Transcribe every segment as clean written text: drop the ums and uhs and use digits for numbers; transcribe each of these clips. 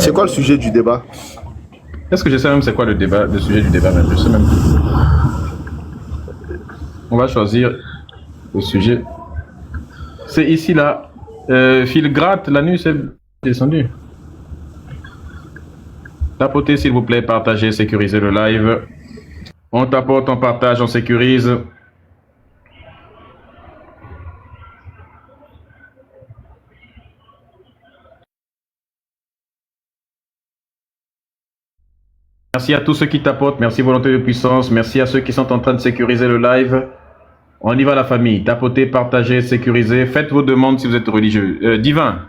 C'est quoi le sujet du débat? Est-ce que je sais même c'est quoi le débat, le sujet du débat même? Je sais même. On va choisir le sujet. C'est ici là. Fil gratte, la nuit c'est descendu. Tapotez s'il vous plaît, partagez, sécurisez le live. On tapote, on partage, on sécurise. Merci à tous ceux qui tapotent, merci Volonté de Puissance, merci à ceux qui sont en train de sécuriser le live. On y va la famille, tapotez, partagez, sécurisez, faites vos demandes si vous êtes religieux. Divin.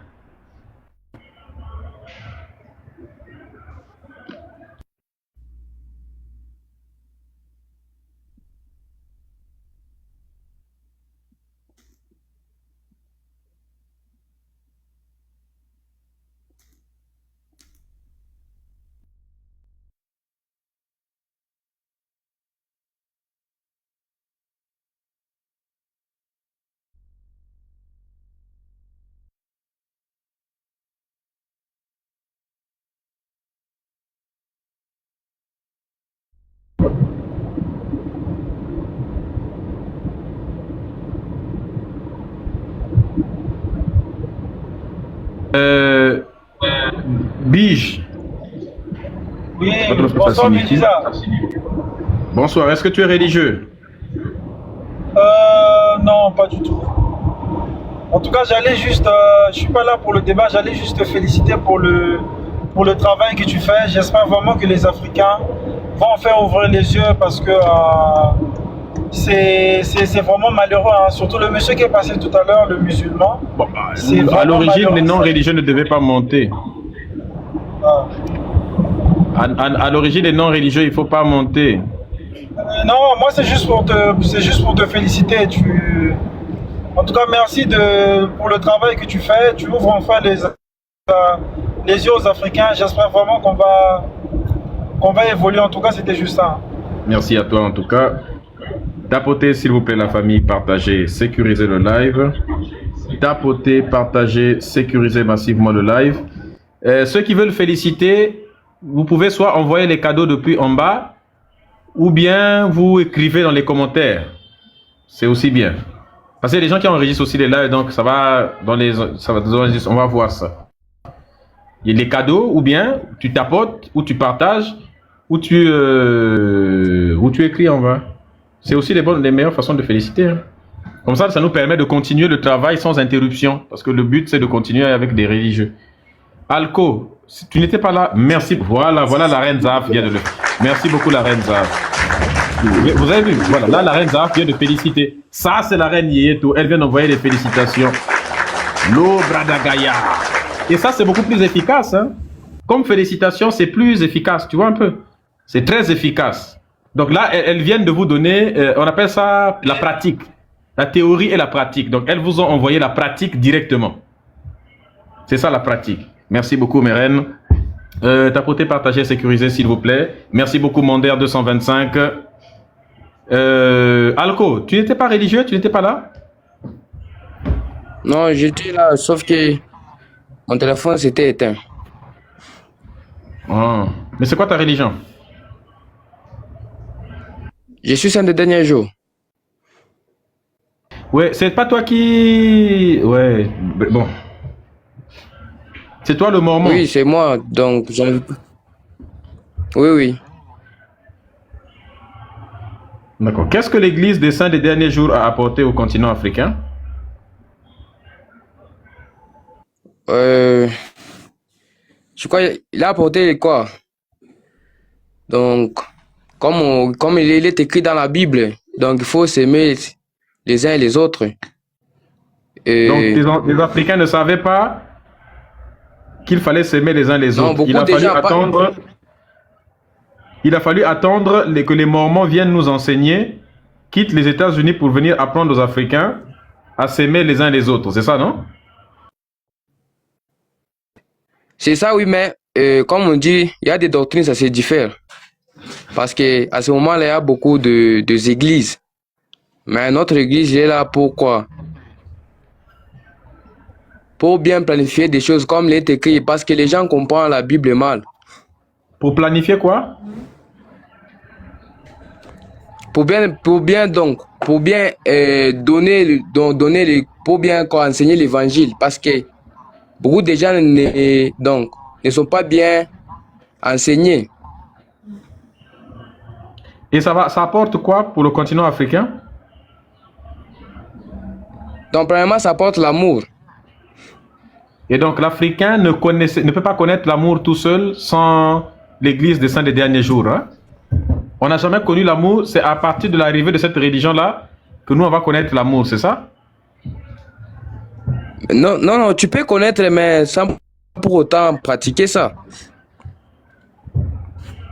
Bige. Oui, bonsoir Médisa. Bonsoir, est-ce que tu es religieux? Non, pas du tout. En tout cas, j'allais juste, je suis pas là pour le débat, j'allais juste te féliciter pour le travail que tu fais. J'espère vraiment que les Africains vont faire ouvrir les yeux parce que c'est vraiment malheureux, hein. Surtout le monsieur qui est passé tout à l'heure, le musulman. Bon, à l'origine, les non-religieux ne devaient pas monter. Ah. À l'origine, les non-religieux, il ne faut pas monter. Non, moi c'est juste pour te féliciter. En tout cas, merci pour le travail que tu fais. Tu ouvres enfin les yeux aux Africains. J'espère vraiment qu'on va évoluer. En tout cas, c'était juste ça. Merci à toi en tout cas. Tapotez s'il vous plaît la famille, partagez, sécurisez le live. Tapotez, partagez, sécurisez massivement le live. Ceux qui veulent féliciter, vous pouvez soit envoyer les cadeaux depuis en bas, ou bien vous écrivez dans les commentaires. C'est aussi bien. Parce qu'il y a des gens qui enregistrent aussi les lives, donc ça va dans les on va voir ça. Il y a les cadeaux, ou bien tu tapotes, ou tu partages, ou tu écris en bas. C'est aussi les meilleures façons de féliciter. Hein. Comme ça nous permet de continuer le travail sans interruption. Parce que le but, c'est de continuer avec des religieux. Alco, si tu n'étais pas là, merci. Voilà la reine Zaf vient de le... Merci beaucoup la reine Zaf. Vous avez vu, voilà, là la reine Zaf vient de féliciter. Ça, c'est la reine Yeyeto. Elle vient d'envoyer des félicitations. Lo Bradagaya. Et ça, c'est beaucoup plus efficace. Hein. Comme félicitation, c'est plus efficace. Tu vois un peu? C'est très efficace. Donc là, elles viennent de vous donner, on appelle ça la pratique. La théorie et la pratique. Donc elles vous ont envoyé la pratique directement. C'est ça la pratique. Merci beaucoup mes reines. Tapotez, partagez, sécurisez s'il vous plaît. Merci beaucoup Mondaire 225. Alco, tu n'étais pas religieux? Tu n'étais pas là? Non, j'étais là, sauf que mon téléphone s'était éteint. Oh. Mais c'est quoi ta religion? Je suis saint des derniers jours. Ouais, c'est pas toi qui... Ouais, bon. C'est toi le mormon? Oui, c'est moi, donc... Oui. D'accord. Qu'est-ce que l'église des saints des derniers jours a apporté au continent africain? Je crois qu'il a apporté quoi? Donc, comme il est écrit dans la Bible, donc il faut s'aimer les uns et les autres. Donc les Africains ne savaient pas qu'il fallait s'aimer les uns les non, autres. Il a fallu attendre que les Mormons viennent nous enseigner, quittent les États-Unis pour venir apprendre aux Africains à s'aimer les uns les autres. C'est ça, non? C'est ça, oui, mais comme on dit, il y a des doctrines, ça se diffère. Parce qu'à ce moment-là, il y a beaucoup d'églises. Mais notre église, elle est là pour quoi? pour bien planifier des choses comme il est écrit, parce que les gens comprennent la Bible mal. Pour planifier quoi? Pour bien pour bien quoi, enseigner l'évangile, parce que beaucoup de gens ne sont pas bien enseignés. Et ça apporte quoi pour le continent africain? Donc, premièrement, ça apporte l'amour. Et donc, l'Africain ne peut pas connaître l'amour tout seul sans l'Église des Saints des derniers jours. Hein? On n'a jamais connu l'amour. C'est à partir de l'arrivée de cette religion-là que nous, on va connaître l'amour, c'est ça? Non, tu peux connaître, mais sans pour autant pratiquer ça.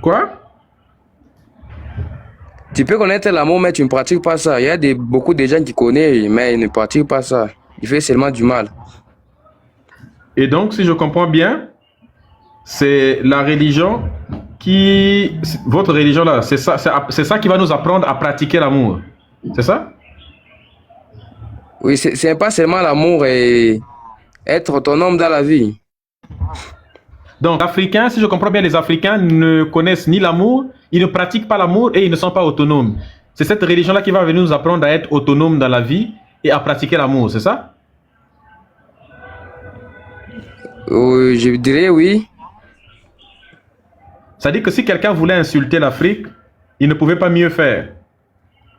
Quoi? Tu peux connaître l'amour, mais tu ne pratiques pas ça. Il y a beaucoup de gens qui connaissent, mais ils ne pratiquent pas ça. Ils font seulement du mal. Et donc, si je comprends bien, c'est la religion votre religion là, c'est ça qui va nous apprendre à pratiquer l'amour. C'est ça? Oui, c'est pas seulement l'amour et être autonome dans la vie. Donc, l'Africain, si je comprends bien, les Africains ne connaissent ni l'amour, ils ne pratiquent pas l'amour et ils ne sont pas autonomes. C'est cette religion-là qui va venir nous apprendre à être autonomes dans la vie et à pratiquer l'amour, c'est ça? Je dirais oui. Ça dit que si quelqu'un voulait insulter l'Afrique, il ne pouvait pas mieux faire.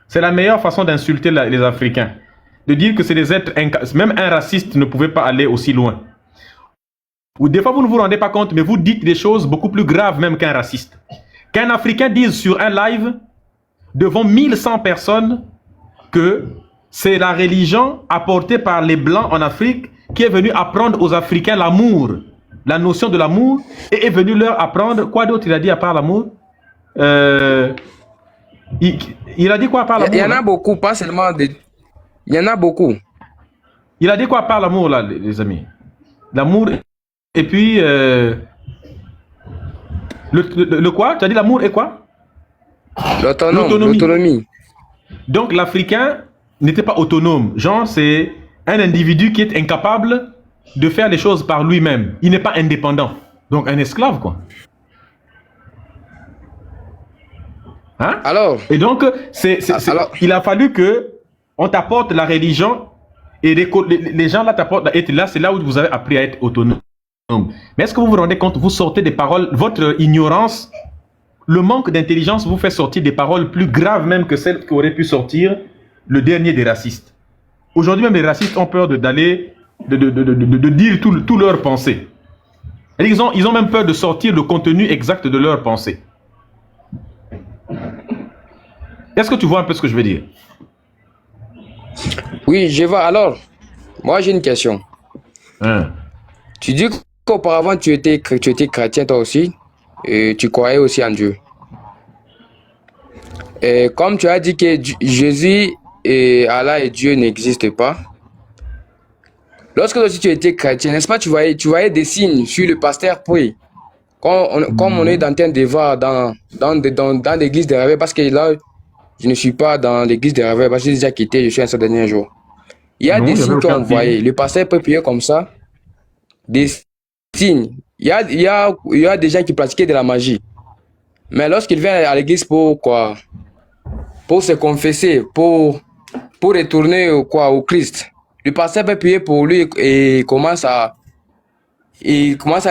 C'est la meilleure façon d'insulter les Africains. De dire que c'est des êtres... Même un raciste ne pouvait pas aller aussi loin. Ou des fois, vous ne vous rendez pas compte, mais vous dites des choses beaucoup plus graves même qu'un raciste. Qu'un Africain dise sur un live, devant 1100 personnes, que c'est la religion apportée par les Blancs en Afrique qui est venue apprendre aux Africains l'amour, la notion de l'amour, et est venue leur apprendre... Quoi d'autre il a dit à part l'amour? Il a dit quoi à part l'amour? Il y en a beaucoup, pas seulement des... Il y en a beaucoup. Il a dit quoi à part l'amour, là, les amis? L'amour... Et puis, le quoi? Tu as dit l'amour et quoi? L'autonomie. Donc, l'Africain n'était pas autonome. Genre, c'est un individu qui est incapable de faire les choses par lui-même. Il n'est pas indépendant. Donc, un esclave, quoi. Hein? Alors? Et donc, il a fallu que on t'apporte la religion et les gens là t'apportent... Et là, c'est là où vous avez appris à être autonome. Mais est-ce que vous vous rendez compte, vous sortez des paroles, votre ignorance, le manque d'intelligence vous fait sortir des paroles plus graves même que celles qu'aurait pu sortir le dernier des racistes. Aujourd'hui même les racistes ont peur d'aller, de dire tout leurs pensées. Ils ont même peur de sortir le contenu exact de leurs pensées. Est-ce que tu vois un peu ce que je veux dire? Oui, je vois. Alors, moi j'ai une question. Tu dis qu'auparavant tu étais chrétien toi aussi, et tu croyais aussi en Dieu. Et comme tu as dit que Jésus et Allah et Dieu n'existent pas, lorsque aussi tu étais chrétien, n'est-ce pas, tu voyais des signes sur le pasteur prier, comme on est en train de voir dans l'église des rêves, parce que là, je ne suis pas dans l'église des rêves, parce que j'ai déjà quitté, je suis un ce dernier jour. Il y a des signes qu'on voyait. Le pasteur peut prier comme ça. Des signes. Il y a des gens qui pratiquaient de la magie. Mais lorsqu'il vient à l'église pour quoi? Pour se confesser, pour retourner au Christ. Le pasteur peut prier pour lui et commence à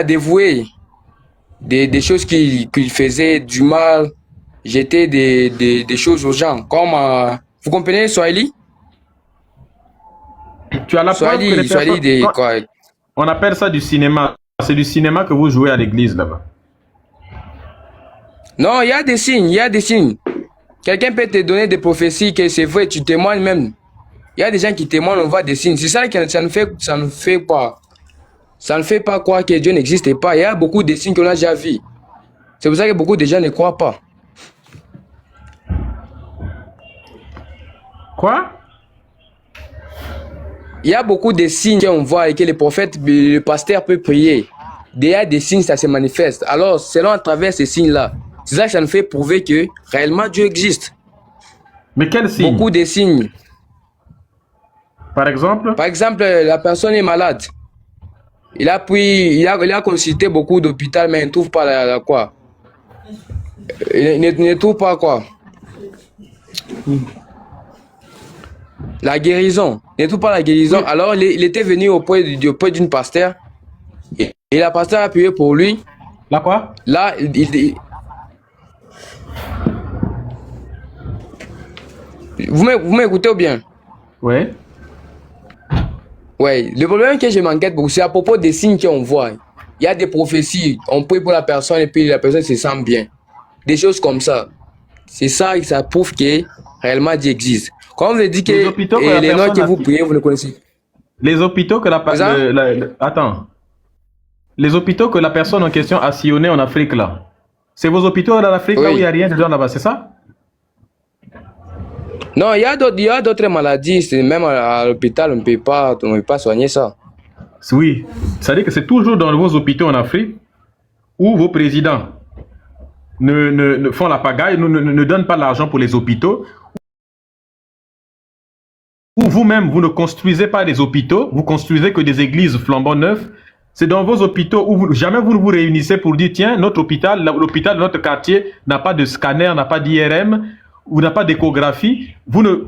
dévouer des choses qu'il faisait du mal, jeter des choses aux gens. Comme, vous comprenez Swahili? Tu as la preuve que les personnes... On appelle ça du cinéma. C'est du cinéma que vous jouez à l'église là-bas. Non, il y a des signes, Quelqu'un peut te donner des prophéties que c'est vrai, tu témoignes même. Il y a des gens qui témoignent, on voit des signes. C'est ça que ça ne fait pas croire que Dieu n'existe pas. Il y a beaucoup de signes qu'on a déjà vus. C'est pour ça que beaucoup de gens ne croient pas. Quoi? Il y a beaucoup de signes qu'on voit et que le pasteur peut prier. Il y a des signes, ça se manifeste. Alors, selon à travers ces signes-là, c'est ça que ça nous fait prouver que réellement Dieu existe. Mais quels signes? Beaucoup de signes. Par exemple? Par exemple, la personne est malade. il a consulté beaucoup d'hôpitaux, mais il ne trouve pas quoi. Il ne trouve pas quoi. La guérison. Il ne trouve pas la guérison. Oui. Alors, il était venu auprès d'une pasteur. Et la pasteur a prié pour lui. Là quoi? Là, vous m'écoutez ou bien? Oui. Oui. Le problème que je m'inquiète beaucoup, c'est à propos des signes qu'on voit. Il y a des prophéties. On prie pour la personne et puis la personne se sent bien. Des choses comme ça. C'est ça, ça prouve que réellement Dieu existe. Quand vous dites que les noms que vous priez, vous le connaissez. Les hôpitaux que attends. Les hôpitaux que la personne en question a sillonnés en Afrique là. C'est vos hôpitaux en Afrique là où il n'y a rien dedans là-bas, c'est ça? Non, il y a d'autres maladies. Même à l'hôpital, on ne peut pas soigner ça. Oui. C'est-à-dire que c'est toujours dans vos hôpitaux en Afrique où vos présidents ne font la pagaille, ne donnent pas l'argent pour les hôpitaux. Ou vous-même, vous ne construisez pas des hôpitaux, vous construisez que des églises flambant neuves. C'est dans vos hôpitaux où jamais vous ne vous réunissez pour dire, tiens, notre hôpital, l'hôpital de notre quartier n'a pas de scanner, n'a pas d'IRM, ou n'a pas d'échographie.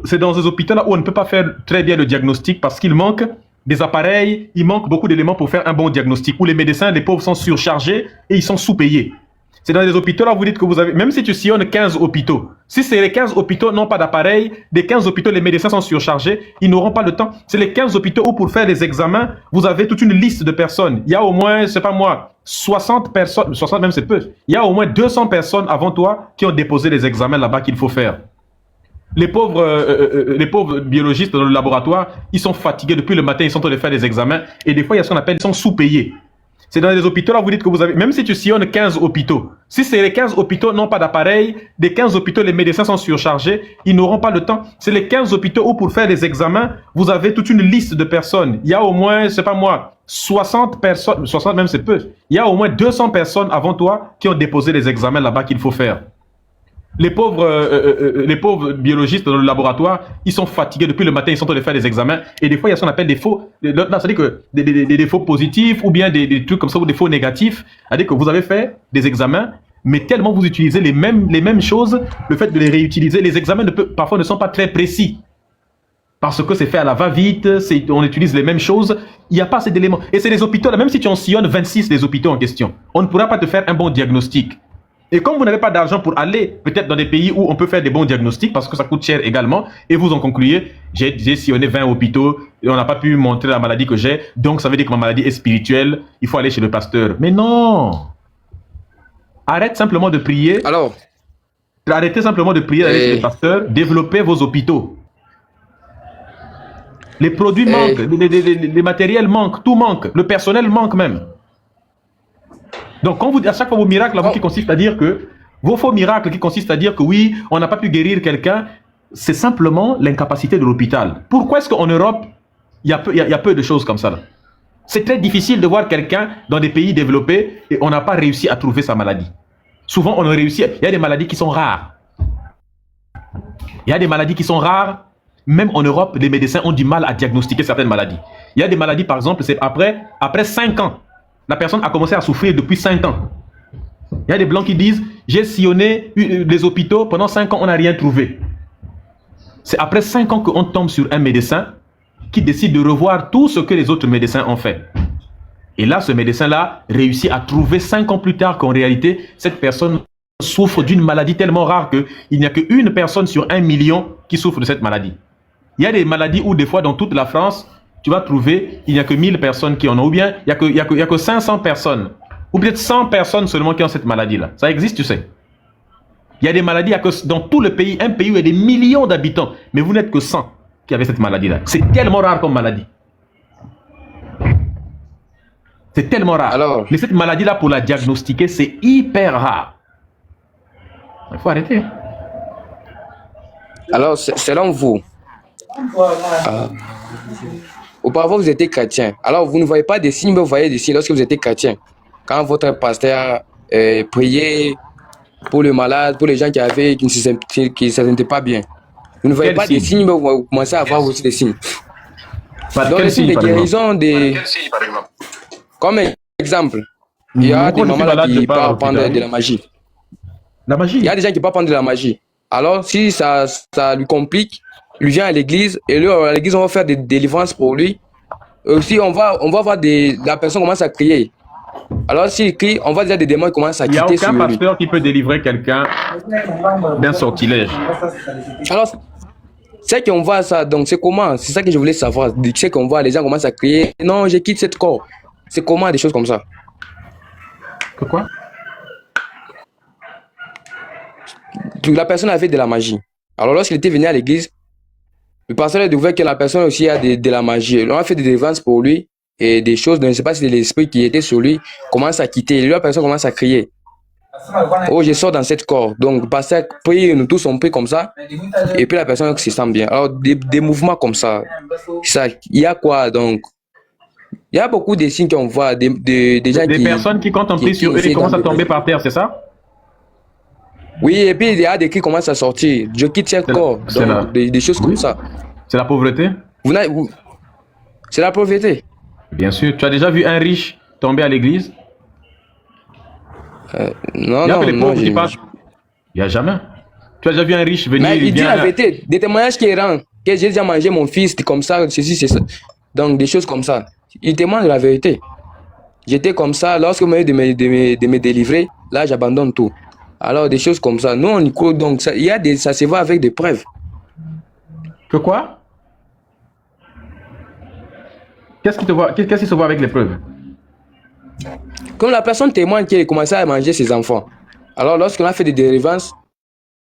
C'est dans ces hôpitaux-là où on ne peut pas faire très bien le diagnostic parce qu'il manque des appareils, il manque beaucoup d'éléments pour faire un bon diagnostic, où les médecins, les pauvres sont surchargés et ils sont sous-payés. C'est dans les hôpitaux là, vous dites que vous avez, même si tu sillonnes 15 hôpitaux, si c'est les 15 hôpitaux n'ont pas d'appareil, des 15 hôpitaux, les médecins sont surchargés, ils n'auront pas le temps. C'est les 15 hôpitaux où pour faire les examens, vous avez toute une liste de personnes. Il y a au moins, je sais pas moi, 60 personnes, 60 même c'est peu, il y a au moins 200 personnes avant toi qui ont déposé les examens là-bas qu'il faut faire. Les pauvres biologistes dans le laboratoire, ils sont fatigués depuis le matin, ils sont en train de faire des examens et des fois il y a ce qu'on appelle, ils sont sous-payés. C'est dans les hôpitaux là, vous dites que vous avez, même si tu sillonnes 15 hôpitaux, si c'est les 15 hôpitaux n'ont pas d'appareil, des 15 hôpitaux, les médecins sont surchargés, ils n'auront pas le temps. C'est les 15 hôpitaux où pour faire les examens, vous avez toute une liste de personnes. Il y a au moins, je sais pas moi, 60 personnes, 60 même c'est peu, il y a au moins 200 personnes avant toi qui ont déposé les examens là-bas qu'il faut faire. Les pauvres biologistes dans le laboratoire, ils sont fatigués depuis le matin, ils sont en train de faire des examens et des fois il y a ce qu'on appelle des faux, c'est-à-dire que des faux positifs ou bien des trucs comme ça ou des faux négatifs, c'est-à-dire que vous avez fait des examens, mais tellement vous utilisez les mêmes choses, le fait de les réutiliser, les examens parfois ne sont pas très précis. Parce que c'est fait à la va-vite, on utilise les mêmes choses, il n'y a pas assez d'éléments. Et c'est les hôpitaux là, même si tu en sillonnes 26 des hôpitaux en question, on ne pourra pas te faire un bon diagnostic. Et comme vous n'avez pas d'argent pour aller peut-être dans des pays où on peut faire des bons diagnostics parce que ça coûte cher également, et vous en concluez, j'ai sillonné 20 hôpitaux et on n'a pas pu montrer la maladie que j'ai, donc ça veut dire que ma maladie est spirituelle, il faut aller chez le pasteur. Mais non! Arrête simplement de prier. Alors, arrêtez simplement de prier, d'aller chez le pasteur, développez vos hôpitaux. Les produits manquent, les matériels manquent, tout manque, le personnel manque même. Donc, quand à chaque fois vos miracles, qui consistent à dire que, vos faux miracles qui consistent à dire que oui, on n'a pas pu guérir quelqu'un, c'est simplement l'incapacité de l'hôpital. Pourquoi est-ce qu'en Europe, il y a peu de choses comme ça là? C'est très difficile de voir quelqu'un dans des pays développés et on n'a pas réussi à trouver sa maladie. Souvent, on a réussi, il y a des maladies qui sont rares. Il y a des maladies qui sont rares. Même en Europe, les médecins ont du mal à diagnostiquer certaines maladies. Il y a des maladies, par exemple, c'est après 5 ans. La personne a commencé à souffrir depuis 5 ans. Il y a des blancs qui disent, j'ai sillonné les hôpitaux, pendant 5 ans, on n'a rien trouvé. C'est après 5 ans qu'on tombe sur un médecin qui décide de revoir tout ce que les autres médecins ont fait. Et là, ce médecin-là réussit à trouver 5 ans plus tard qu'en réalité, cette personne souffre d'une maladie tellement rare qu'il n'y a qu'une personne sur 1 million qui souffre de cette maladie. Il y a des maladies où des fois dans toute la France, tu vas trouver, il n'y a que 1000 personnes qui en ont, ou bien il n'y a que 500 personnes, ou peut-être 100 personnes seulement qui ont cette maladie-là. Ça existe, tu sais. Il y a des maladies, il y a que dans tout le pays, un pays où il y a des millions d'habitants, mais vous n'êtes que 100 qui avaient cette maladie-là. C'est tellement rare comme maladie. C'est tellement rare. Alors, mais cette maladie-là, pour la diagnostiquer, c'est hyper rare. Il faut arrêter. Alors, selon vous, auparavant vous étiez chrétien. Alors vous ne voyez pas des signes, mais vous voyez des signes lorsque vous étiez chrétien. Quand votre pasteur priait pour le malade, pour les gens qui ne se sentaient pas bien. Vous ne voyez pas des signes, mais vous commencez à avoir aussi des signes. Dans les signes de guérison, Comme exemple, il y a des Pourquoi je suis mamans là malade, je qui pars à partent prendre de l'hôpital? la magie. La Il y a magie. des gens qui partent prendre de la magie. Alors, si ça lui complique, il vient à l'église et là, à l'église, on va faire des délivrances pour lui. Aussi, on va voir la personne commence à crier. Alors, s'il crie, on va dire des démons qui commencent à Il n'y a quitter aucun sur lui. pasteur qui peut délivrer quelqu'un d'un sortilège. Alors, c'est qu'on voit ça, donc c'est comment? C'est ça que je voulais savoir. C'est qu'on voit les gens commencent à crier, non, je quitte cette corps. C'est comment des choses comme ça? Que quoi? La personne avait de la magie. Alors, lorsqu'il était venu à l'église, le pasteur a découvert que la personne aussi a de la magie. On a fait des délivrances pour lui et des choses, je ne sais pas si l'esprit qui était sur lui commence à quitter. Et là, la personne commence à crier. Oh, je sors dans cette corps. Donc, le pasteur prie, nous tous on prie comme ça. Et puis la personne se sent bien. Alors, des mouvements comme ça, il y a quoi donc? Il y a beaucoup de signes qu'on voit, des gens Des qui. personnes qui, quand on prie sur eux, ils commencent à tomber par terre, c'est ça? Oui, et puis il y a des cris qui commencent à sortir. Je quitte ce corps. Donc, des choses comme ça. C'est la pauvreté? C'est la pauvreté. Bien sûr. Tu as déjà vu un riche tomber à l'église? Non, Il y a que les non, pauvres qui passent. Il n'y a jamais. Tu as déjà vu un riche venir? Mais il dit la vérité. Des témoignages qui rendent. Que j'ai déjà mangé mon fils, comme ça, ceci, c'est ça. Donc, des choses comme ça. Il témoigne la vérité. J'étais comme ça. Lorsque vous m'avez de me délivrer, là, j'abandonne tout. Alors, des choses comme ça. Nous, on y croit. Donc, ça, ça se voit avec des preuves. Que quoi? Qu'est-ce qui se voit avec les preuves? Comme la personne témoigne qu'il a commencé à manger ses enfants. Alors, lorsqu'on a fait des délivrances,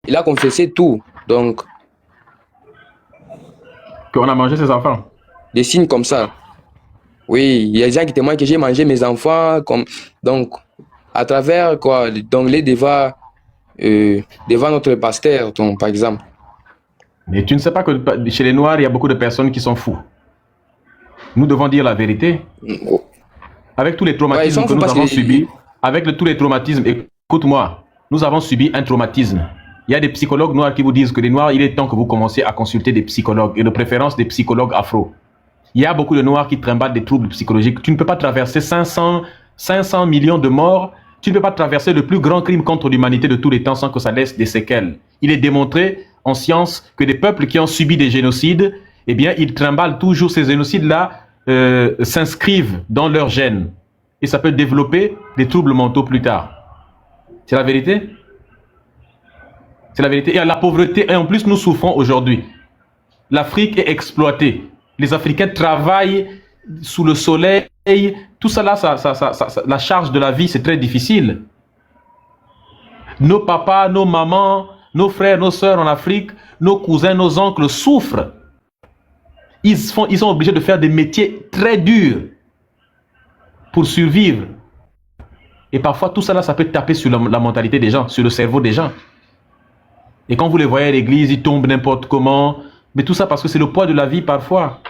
il a confessé tout. Donc, qu'on a mangé ses enfants? Des signes comme ça. Oui, il y a des gens qui témoignent que j'ai mangé mes enfants. Donc, à travers quoi? Donc, les devant notre pasteur, par exemple. Mais tu ne sais pas que chez les Noirs, il y a beaucoup de personnes qui sont fous. Nous devons dire la vérité. Avec tous les traumatismes que nous avons subis, tous les traumatismes, écoute-moi, nous avons subi un traumatisme. Il y a des psychologues noirs qui vous disent que les Noirs, il est temps que vous commenciez à consulter des psychologues, et de préférence des psychologues afro. Il y a beaucoup de Noirs qui trimballent des troubles psychologiques. Tu ne peux pas traverser 500 millions de morts. Tu ne peux pas traverser le plus grand crime contre l'humanité de tous les temps sans que ça laisse des séquelles. Il est démontré en science que des peuples qui ont subi des génocides, eh bien, ils trimballent toujours ces génocides-là, s'inscrivent dans leurs gènes. Et ça peut développer des troubles mentaux plus tard. C'est la vérité? C'est la vérité. Et à la pauvreté, et en plus, nous souffrons aujourd'hui. L'Afrique est exploitée. Les Africains travaillent sous le soleil. Tout ça là, la charge de la vie, c'est très difficile. Nos papas, nos mamans, nos frères, nos sœurs en Afrique, nos cousins, nos oncles souffrent. Ils sont obligés de faire des métiers très durs pour survivre. Et parfois, tout ça là, ça peut taper sur la mentalité des gens, sur le cerveau des gens. Et quand vous les voyez à l'église, ils tombent n'importe comment. Mais tout ça parce que c'est le poids de la vie parfois.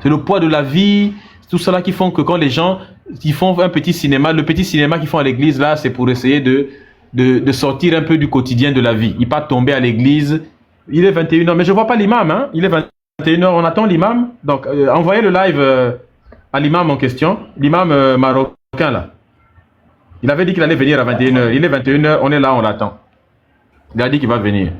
C'est le poids de la vie. Tout cela qui font que quand les gens ils font un petit cinéma, le petit cinéma qu'ils font à l'église là, c'est pour essayer de sortir un peu du quotidien de la vie. Ils partent tomber à l'église. Il est 21h, mais je ne vois pas l'imam. Hein? Il est 21h, on attend l'imam. Donc, envoyez le live à l'imam en question. L'imam marocain là. Il avait dit qu'il allait venir à 21h. Il est 21h, on est là, on l'attend. Il a dit qu'il va venir.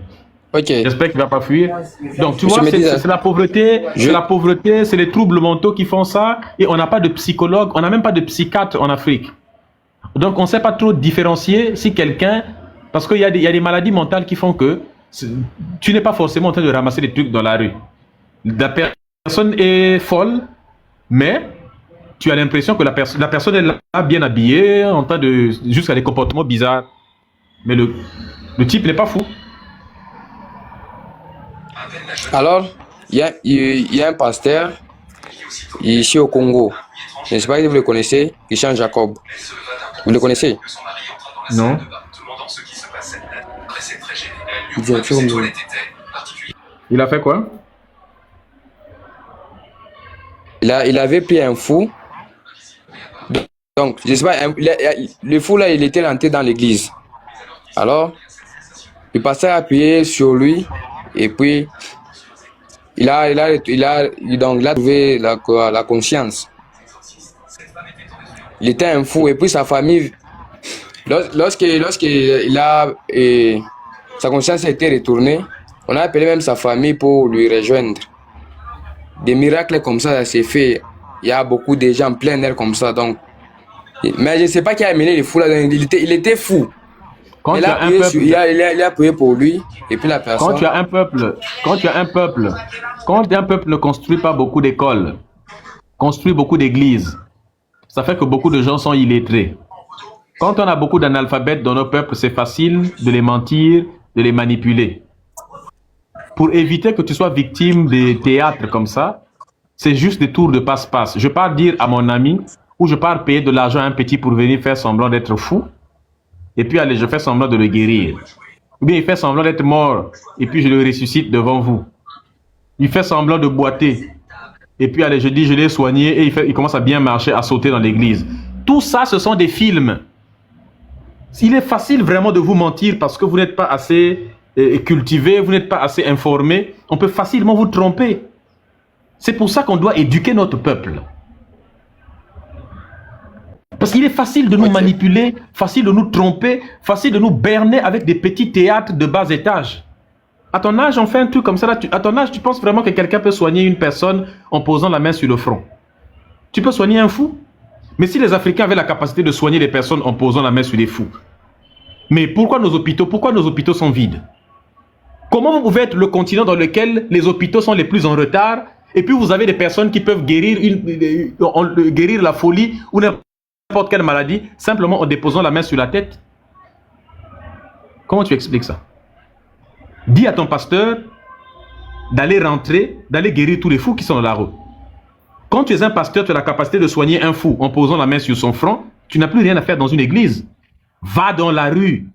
Ok. J'espère qu'il ne va pas fuir. Donc, tu vois, c'est la pauvreté, c'est les troubles mentaux qui font ça. Et on n'a pas de psychologue, on n'a même pas de psychiatre en Afrique. Donc, on ne sait pas trop différencier si quelqu'un... Parce qu'il y a des maladies mentales qui font que tu n'es pas forcément en train de ramasser des trucs dans la rue. La personne est folle, mais tu as l'impression que la personne est là, bien habillée, en train de... jusqu'à des comportements bizarres. Mais le type n'est pas fou. Alors, il y a un pasteur ici au Congo. Je ne sais pas si vous le connaissez, Christian Jacob. Vous le connaissez? Non. Il a fait quoi? Il avait pris un fou. Donc, je sais pas, le fou là, il était rentré dans l'église. Alors, le pasteur a appuyé sur lui et puis il a trouvé la conscience. Il était un fou. Et puis sa famille, lorsqu'il a, sa conscience a été retournée, on a appelé même sa famille pour lui rejoindre. Des miracles comme ça s'est fait. Il y a beaucoup de gens plein d'air comme ça. Donc. Mais je ne sais pas qui a amené les fous là. Il était fou. Quand il, tu a as un prié peuple, sur, il a prié pour lui. Et puis la personne. quand tu as un peuple, quand un peuple ne construit pas beaucoup d'écoles, construit beaucoup d'églises, ça fait que beaucoup de gens sont illettrés. Quand on a beaucoup d'analphabètes dans nos peuples, c'est facile de les mentir, de les manipuler. Pour éviter que tu sois victime des théâtres comme ça, c'est juste des tours de passe-passe. Je pars dire à mon ami, ou je pars payer de l'argent à un petit pour venir faire semblant d'être fou, et puis allez, je fais semblant de le guérir. Ou bien il fait semblant d'être mort, et puis je le ressuscite devant vous. Il fait semblant de boiter, et puis allez, je dis je l'ai soigné, et il commence à bien marcher, à sauter dans l'église. Tout ça, ce sont des films. Il est facile vraiment de vous mentir parce que vous n'êtes pas assez cultivé, vous n'êtes pas assez informé. On peut facilement vous tromper. C'est pour ça qu'on doit éduquer notre peuple. Parce qu'il est facile de nous manipuler, facile de nous tromper, facile de nous berner avec des petits théâtres de bas étage. À ton âge, on fait un truc comme ça. Là, à ton âge, tu penses vraiment que quelqu'un peut soigner une personne en posant la main sur le front? Tu peux soigner un fou? Mais si les Africains avaient la capacité de soigner les personnes en posant la main sur les fous, mais pourquoi nos hôpitaux sont vides? Comment vous pouvez être le continent dans lequel les hôpitaux sont les plus en retard et puis vous avez des personnes qui peuvent guérir la folie ou n'importe quelle maladie simplement en déposant la main sur la tête? Comment tu expliques ça? Dis à ton pasteur d'aller guérir tous les fous qui sont dans la rue. Quand tu es un pasteur, tu as la capacité de soigner un fou en posant la main sur son front, tu n'as plus rien à faire dans une église. Va dans la rue,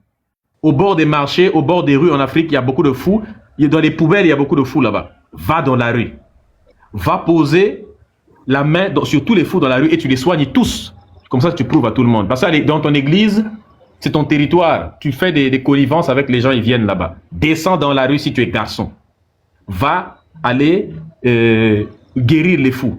au bord des marchés, au bord des rues en Afrique, il y a beaucoup de fous. Dans les poubelles, il y a beaucoup de fous là-bas. Va dans la rue. Va poser la main sur tous les fous dans la rue et tu les soignes tous. Comme ça, tu prouves à tout le monde. Parce que dans ton église, c'est ton territoire. Tu fais des connivences avec les gens, ils viennent là-bas. Descends dans la rue si tu es garçon. Va aller guérir les fous.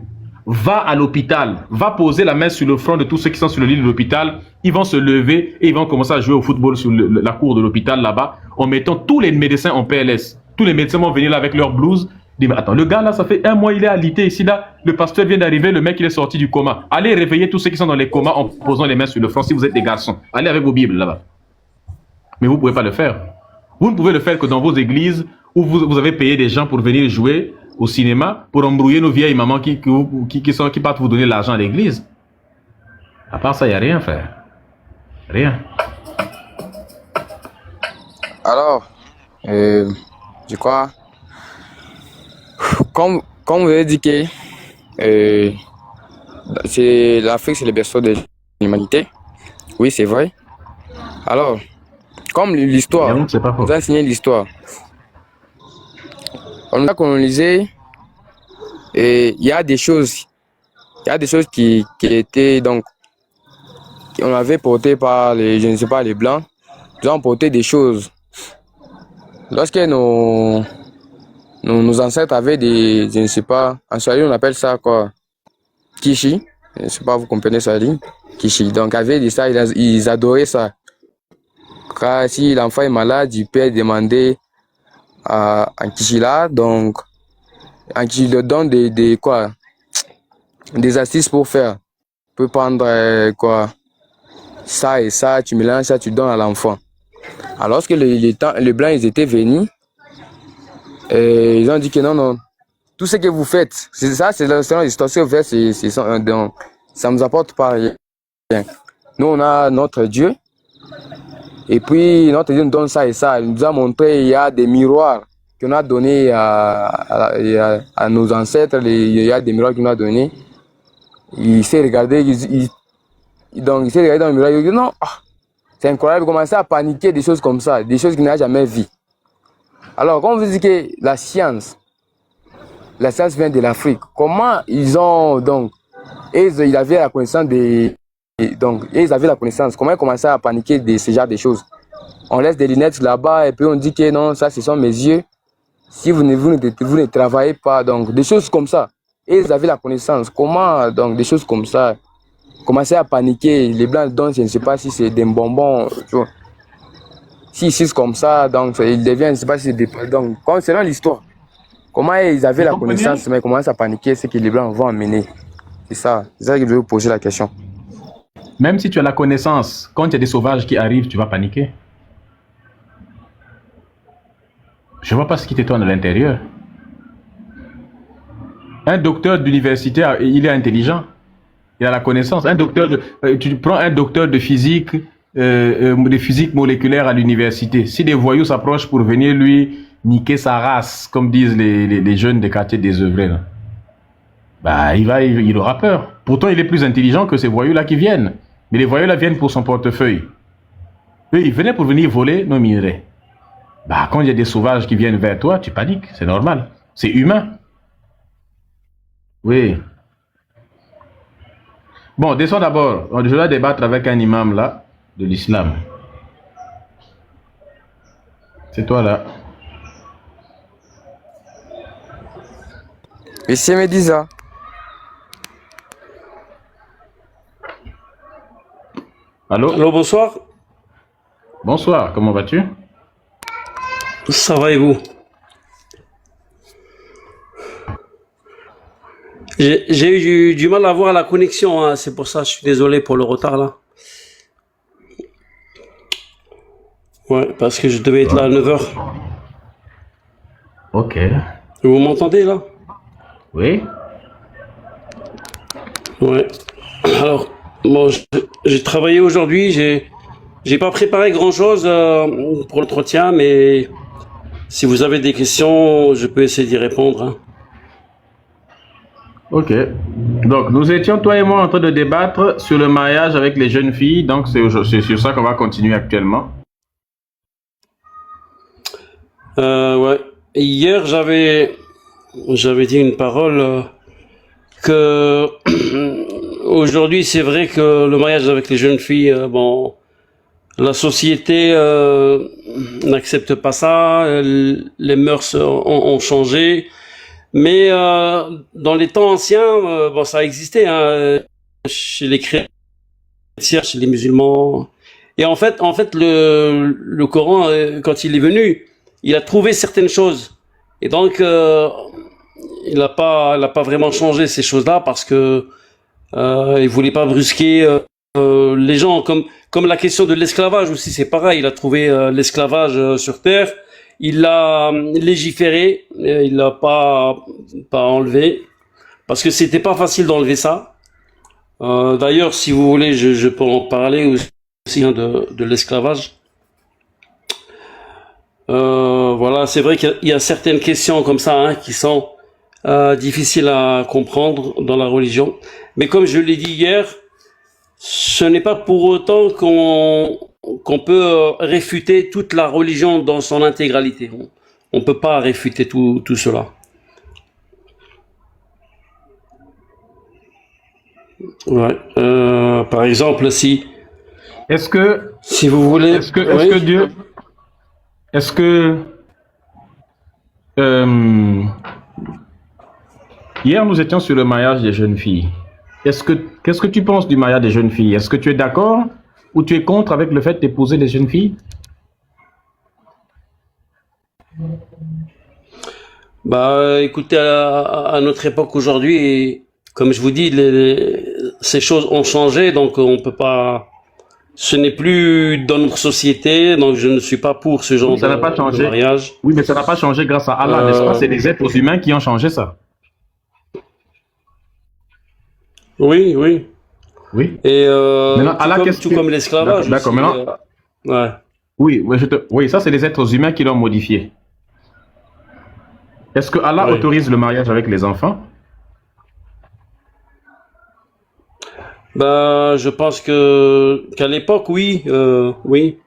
Va à l'hôpital, va poser la main sur le front de tous ceux qui sont sur le lit de l'hôpital. Ils vont se lever et ils vont commencer à jouer au football sur la cour de l'hôpital là-bas en mettant tous les médecins en PLS. Tous les médecins vont venir là avec leur blouse. Dire, attends, le gars là, ça fait 1 mois, il est alité ici là. Le pasteur vient d'arriver, le mec il est sorti du coma. Allez réveiller tous ceux qui sont dans les comas en posant les mains sur le front si vous êtes des garçons. Allez avec vos bibles là-bas. Mais vous ne pouvez pas le faire. Vous ne pouvez le faire que dans vos églises où vous avez payé des gens pour venir jouer au cinéma pour embrouiller nos vieilles mamans qui partent vous donner l'argent à l'église. À part ça, il n'y a rien, frère. Rien. Alors, je crois, comme vous avez dit que l'Afrique, c'est le berceau de l'humanité. Oui, c'est vrai. Alors, comme l'histoire, on nous a enseigné l'histoire. On nous a colonisé et il y a des choses qui étaient donc, on avait porté par les, je ne sais pas, les blancs. Ils ont porté des choses. Lorsque nos ancêtres avaient des, je ne sais pas, en Swahili on appelle ça quoi, Kishi. Je ne sais pas, vous comprenez ça, Kishi. Donc avec ça, ils adoraient ça. Car si l'enfant est malade, il peut demander en Kishila, donc en Kishila donne des astuces pour faire. Tu peux prendre ça et ça, tu mélanges ça, tu donnes à l'enfant. Alors que les blancs ils étaient venus, ils ont dit que non, tout ce que vous faites, c'est ça, c'est l'histoire que vous faites, ça nous apporte pas rien. Nous on a notre Dieu. Et puis, notre Dieu nous donne ça et ça. Il nous a montré, il y a des miroirs qu'on a donnés à nos ancêtres. Il y a des miroirs qu'il nous a donnés. Il s'est regardé, donc il s'est regardé dans le miroir. Il dit non, c'est incroyable. Il commençait à paniquer des choses comme ça, des choses qu'il n'a jamais vues. Alors, quand on vous dit que la science vient de l'Afrique, comment ils ont donc, ils avaient la connaissance ils avaient la connaissance. Comment ils commençaient à paniquer de ce genre de choses? On laisse des lunettes là-bas et puis on dit que non, ça ce sont mes yeux. Si vous ne travaillez pas, donc des choses comme ça. Et ils avaient la connaissance. Comment donc des choses comme ça commençaient à paniquer. Les Blancs donnent, je ne sais pas si c'est des bonbons. Tu vois. S'ils sucent comme ça, donc ils deviennent, je ne sais pas si c'est des... Donc, selon l'histoire, comment ils avaient la connaissance, mais ils commencent à paniquer, c'est que les Blancs vont amener. C'est ça que je vais vous poser la question. Même si tu as la connaissance, quand il y a des sauvages qui arrivent, tu vas paniquer. Je ne vois pas ce qui t'étonne à l'intérieur. Un docteur d'université, il est intelligent. Il a la connaissance. Tu prends un docteur de physique moléculaire à l'université. Si des voyous s'approchent pour venir lui niquer sa race, comme disent les jeunes des quartiers désœuvrés, là, bah, il aura peur. Pourtant, il est plus intelligent que ces voyous-là qui viennent. Mais les voyous-là viennent pour son portefeuille. Eux, ils venaient pour venir voler nos minerais. Bah, quand il y a des sauvages qui viennent vers toi, tu paniques. C'est normal. C'est humain. Oui. Bon, descends d'abord. Je dois débattre avec un imam là, de l'islam. C'est toi là. Monsieur Médisa. Allô? Allô, bonsoir. Bonsoir, comment vas-tu? Ça va et vous? J'ai eu du mal à voir la connexion, hein. C'est pour ça, je suis désolé pour le retard là. Ouais, parce que je devais être là à 9h. Ok. Vous m'entendez là? Oui. Ouais. Alors, bon, j'ai travaillé aujourd'hui, j'ai pas préparé grand-chose pour l'entretien, mais si vous avez des questions, je peux essayer d'y répondre, hein. Ok. Donc, nous étions, toi et moi, en train de débattre sur le mariage avec les jeunes filles. Donc, c'est sur ça qu'on va continuer actuellement. Ouais. Hier, j'avais dit une parole que aujourd'hui, c'est vrai que le mariage avec les jeunes filles, bon, la société n'accepte pas ça, les mœurs ont changé. Mais dans les temps anciens, bon, ça a existé, hein, chez les chrétiens, chez les musulmans. Et en fait, le Coran, quand il est venu, il a trouvé certaines choses. Et donc, il n'a pas vraiment changé ces choses-là parce que il voulait pas brusquer les gens. Comme la question de l'esclavage aussi, c'est pareil. Il a trouvé l'esclavage sur terre. Il l'a légiféré, il l'a pas enlevé, parce que c'était pas facile d'enlever ça. D'ailleurs, si vous voulez, je peux en parler aussi, hein, de l'esclavage. Voilà, c'est vrai qu'il y a certaines questions comme ça, hein, qui sont difficiles à comprendre dans la religion. Mais comme je l'ai dit hier, ce n'est pas pour autant qu'on peut réfuter toute la religion dans son intégralité. On peut pas réfuter tout cela. Ouais. Par exemple, si vous voulez, hier nous étions sur le mariage des jeunes filles. Qu'est-ce que tu penses du mariage des jeunes filles? Est-ce que tu es d'accord ou tu es contre avec le fait d'épouser les jeunes filles? Bah, écoutez, à notre époque aujourd'hui, comme je vous dis, ces choses ont changé, donc on peut pas. Ce n'est plus dans notre société, donc je ne suis pas pour ce genre de mariage. Oui, mais ça n'a pas changé grâce à Allah, n'est-ce pas? C'est les êtres humains qui ont changé ça. Oui, oui. Oui. Et maintenant, Allah, tout comme l'esclavage. D'accord, aussi, maintenant. Ouais. Oui, ça c'est les êtres humains qui l'ont modifié. Est-ce que Allah autorise le mariage avec les enfants? Bah, je pense qu'à l'époque, oui, oui.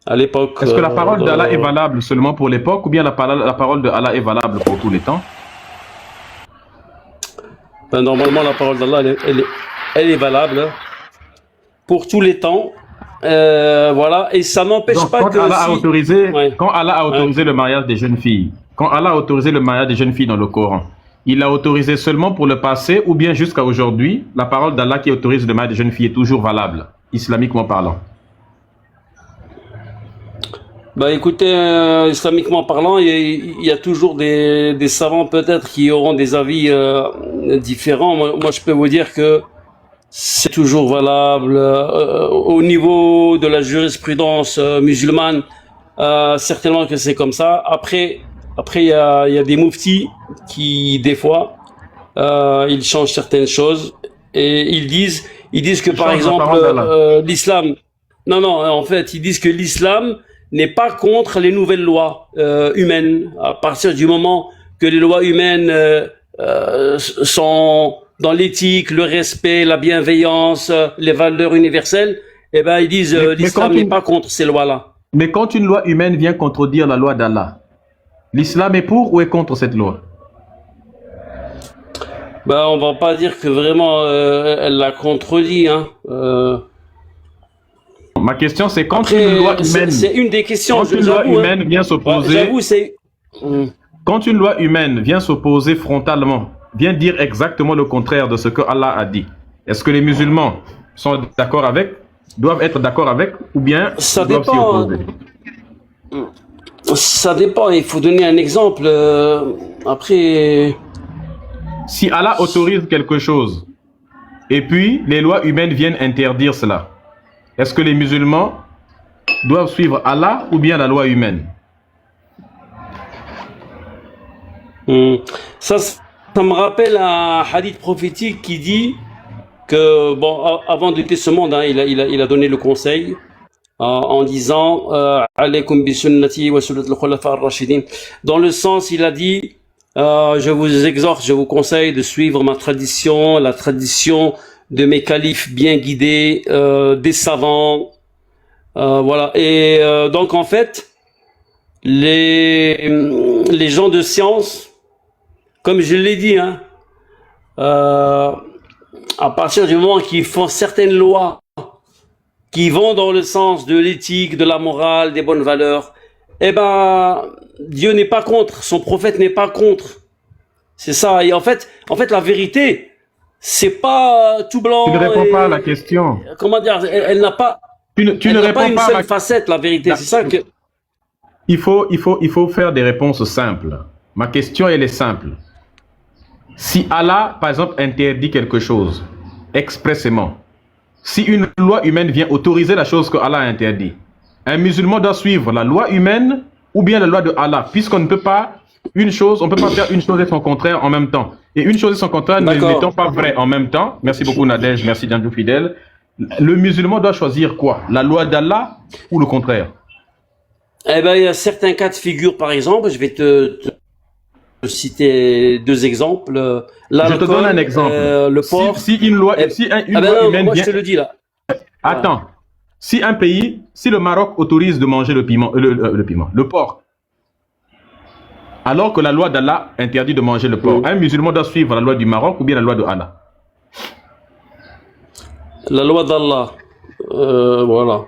À l'époque. Est-ce que la parole d'Allah est valable seulement pour l'époque ou bien la parole de Allah est valable pour tous les temps? Ben, normalement, la parole d'Allah, elle est valable, hein, pour tous les temps. Voilà, et ça n'empêche pas que quand Allah a autorisé le mariage des jeunes filles, quand Allah a autorisé le mariage des jeunes filles dans le Coran, il a autorisé seulement pour le passé ou bien jusqu'à aujourd'hui, la parole d'Allah qui autorise le mariage des jeunes filles est toujours valable, islamiquement parlant? Bah écoutez, islamiquement parlant, il y a toujours des savants peut-être qui auront des avis différents. Moi, je peux vous dire que c'est toujours valable. Au niveau de la jurisprudence musulmane, certainement que c'est comme ça. Après, il y a des mouftis qui, des fois, ils changent certaines choses et ils disent que Il par change la exemple parole d'Allah. l'islam. Non, en fait, ils disent que l'islam n'est pas contre les nouvelles lois humaines. À partir du moment que les lois humaines sont dans l'éthique, le respect, la bienveillance, les valeurs universelles, eh ben ils disent Mais l'islam quand n'est une, pas contre ces lois-là. mais quand une loi humaine vient contredire la loi d'Allah, l'islam est pour ou est contre cette loi? Ben on va pas dire que vraiment elle l'a contredit, hein. Ma question, c'est quand une loi Après, humaine, c'est une des questions, quand une loi j'avoue, hein. humaine vient Ouais, s'opposer, j'avoue, c'est. quand une loi humaine vient s'opposer frontalement, vient dire exactement le contraire de ce que Allah a dit, est-ce que les musulmans sont d'accord avec, doivent être d'accord avec, ou bien Ça doivent s'y dépend. opposer? Ça dépend. Il faut donner un exemple. Après. Si Allah autorise quelque chose, et puis les lois humaines viennent interdire cela, est-ce que les musulmans doivent suivre Allah ou bien la loi humaine? Ça me rappelle un hadith prophétique qui dit que, bon, avant de quitter ce monde, hein, il a donné le conseil en disant Alaykum bi sunnati wa sunnat al-khulafa ar-rashidin. Dans le sens, il a dit je vous exhorte, je vous conseille de suivre ma tradition, la tradition de mes califes bien guidés, des savants. Voilà. Et donc, en fait, les gens de science, comme je l'ai dit, hein, à partir du moment qu'ils font certaines lois qui vont dans le sens de l'éthique, de la morale, des bonnes valeurs, eh ben, Dieu n'est pas contre, son prophète n'est pas contre. C'est ça. Et en fait, la vérité, c'est pas tout blanc. Tu ne réponds et, pas à la question. comment dire, elle n'a pas, Tu elle ne n'a pas réponds une pas à seule ma... facette, la vérité. C'est ça que. Il faut faire des réponses simples. Ma question, elle est simple. Si Allah, par exemple, interdit quelque chose expressément, si une loi humaine vient autoriser la chose que Allah a interdit, un musulman doit suivre la loi humaine ou bien la loi de Allah, puisqu'on ne peut pas on peut pas faire une chose et son contraire en même temps. Et une chose et son contraire D'accord. n'étant pas vrai en même temps. Merci beaucoup Nadège, merci Django Fidèle. Le musulman doit choisir quoi? La loi d'Allah ou le contraire? Eh ben, il y a certains cas de figure, par exemple, je vais te citer deux exemples. Je te donne un exemple. Le porc. Si une loi, si une Ah ben loi non, humaine moi vient... je te le dis là. Attends. Si un pays, si le Maroc autorise de manger le piment, le porc, alors que la loi d'Allah interdit de manger le porc, un musulman doit suivre la loi du Maroc ou bien la loi de Allah? La loi d'Allah. Voilà.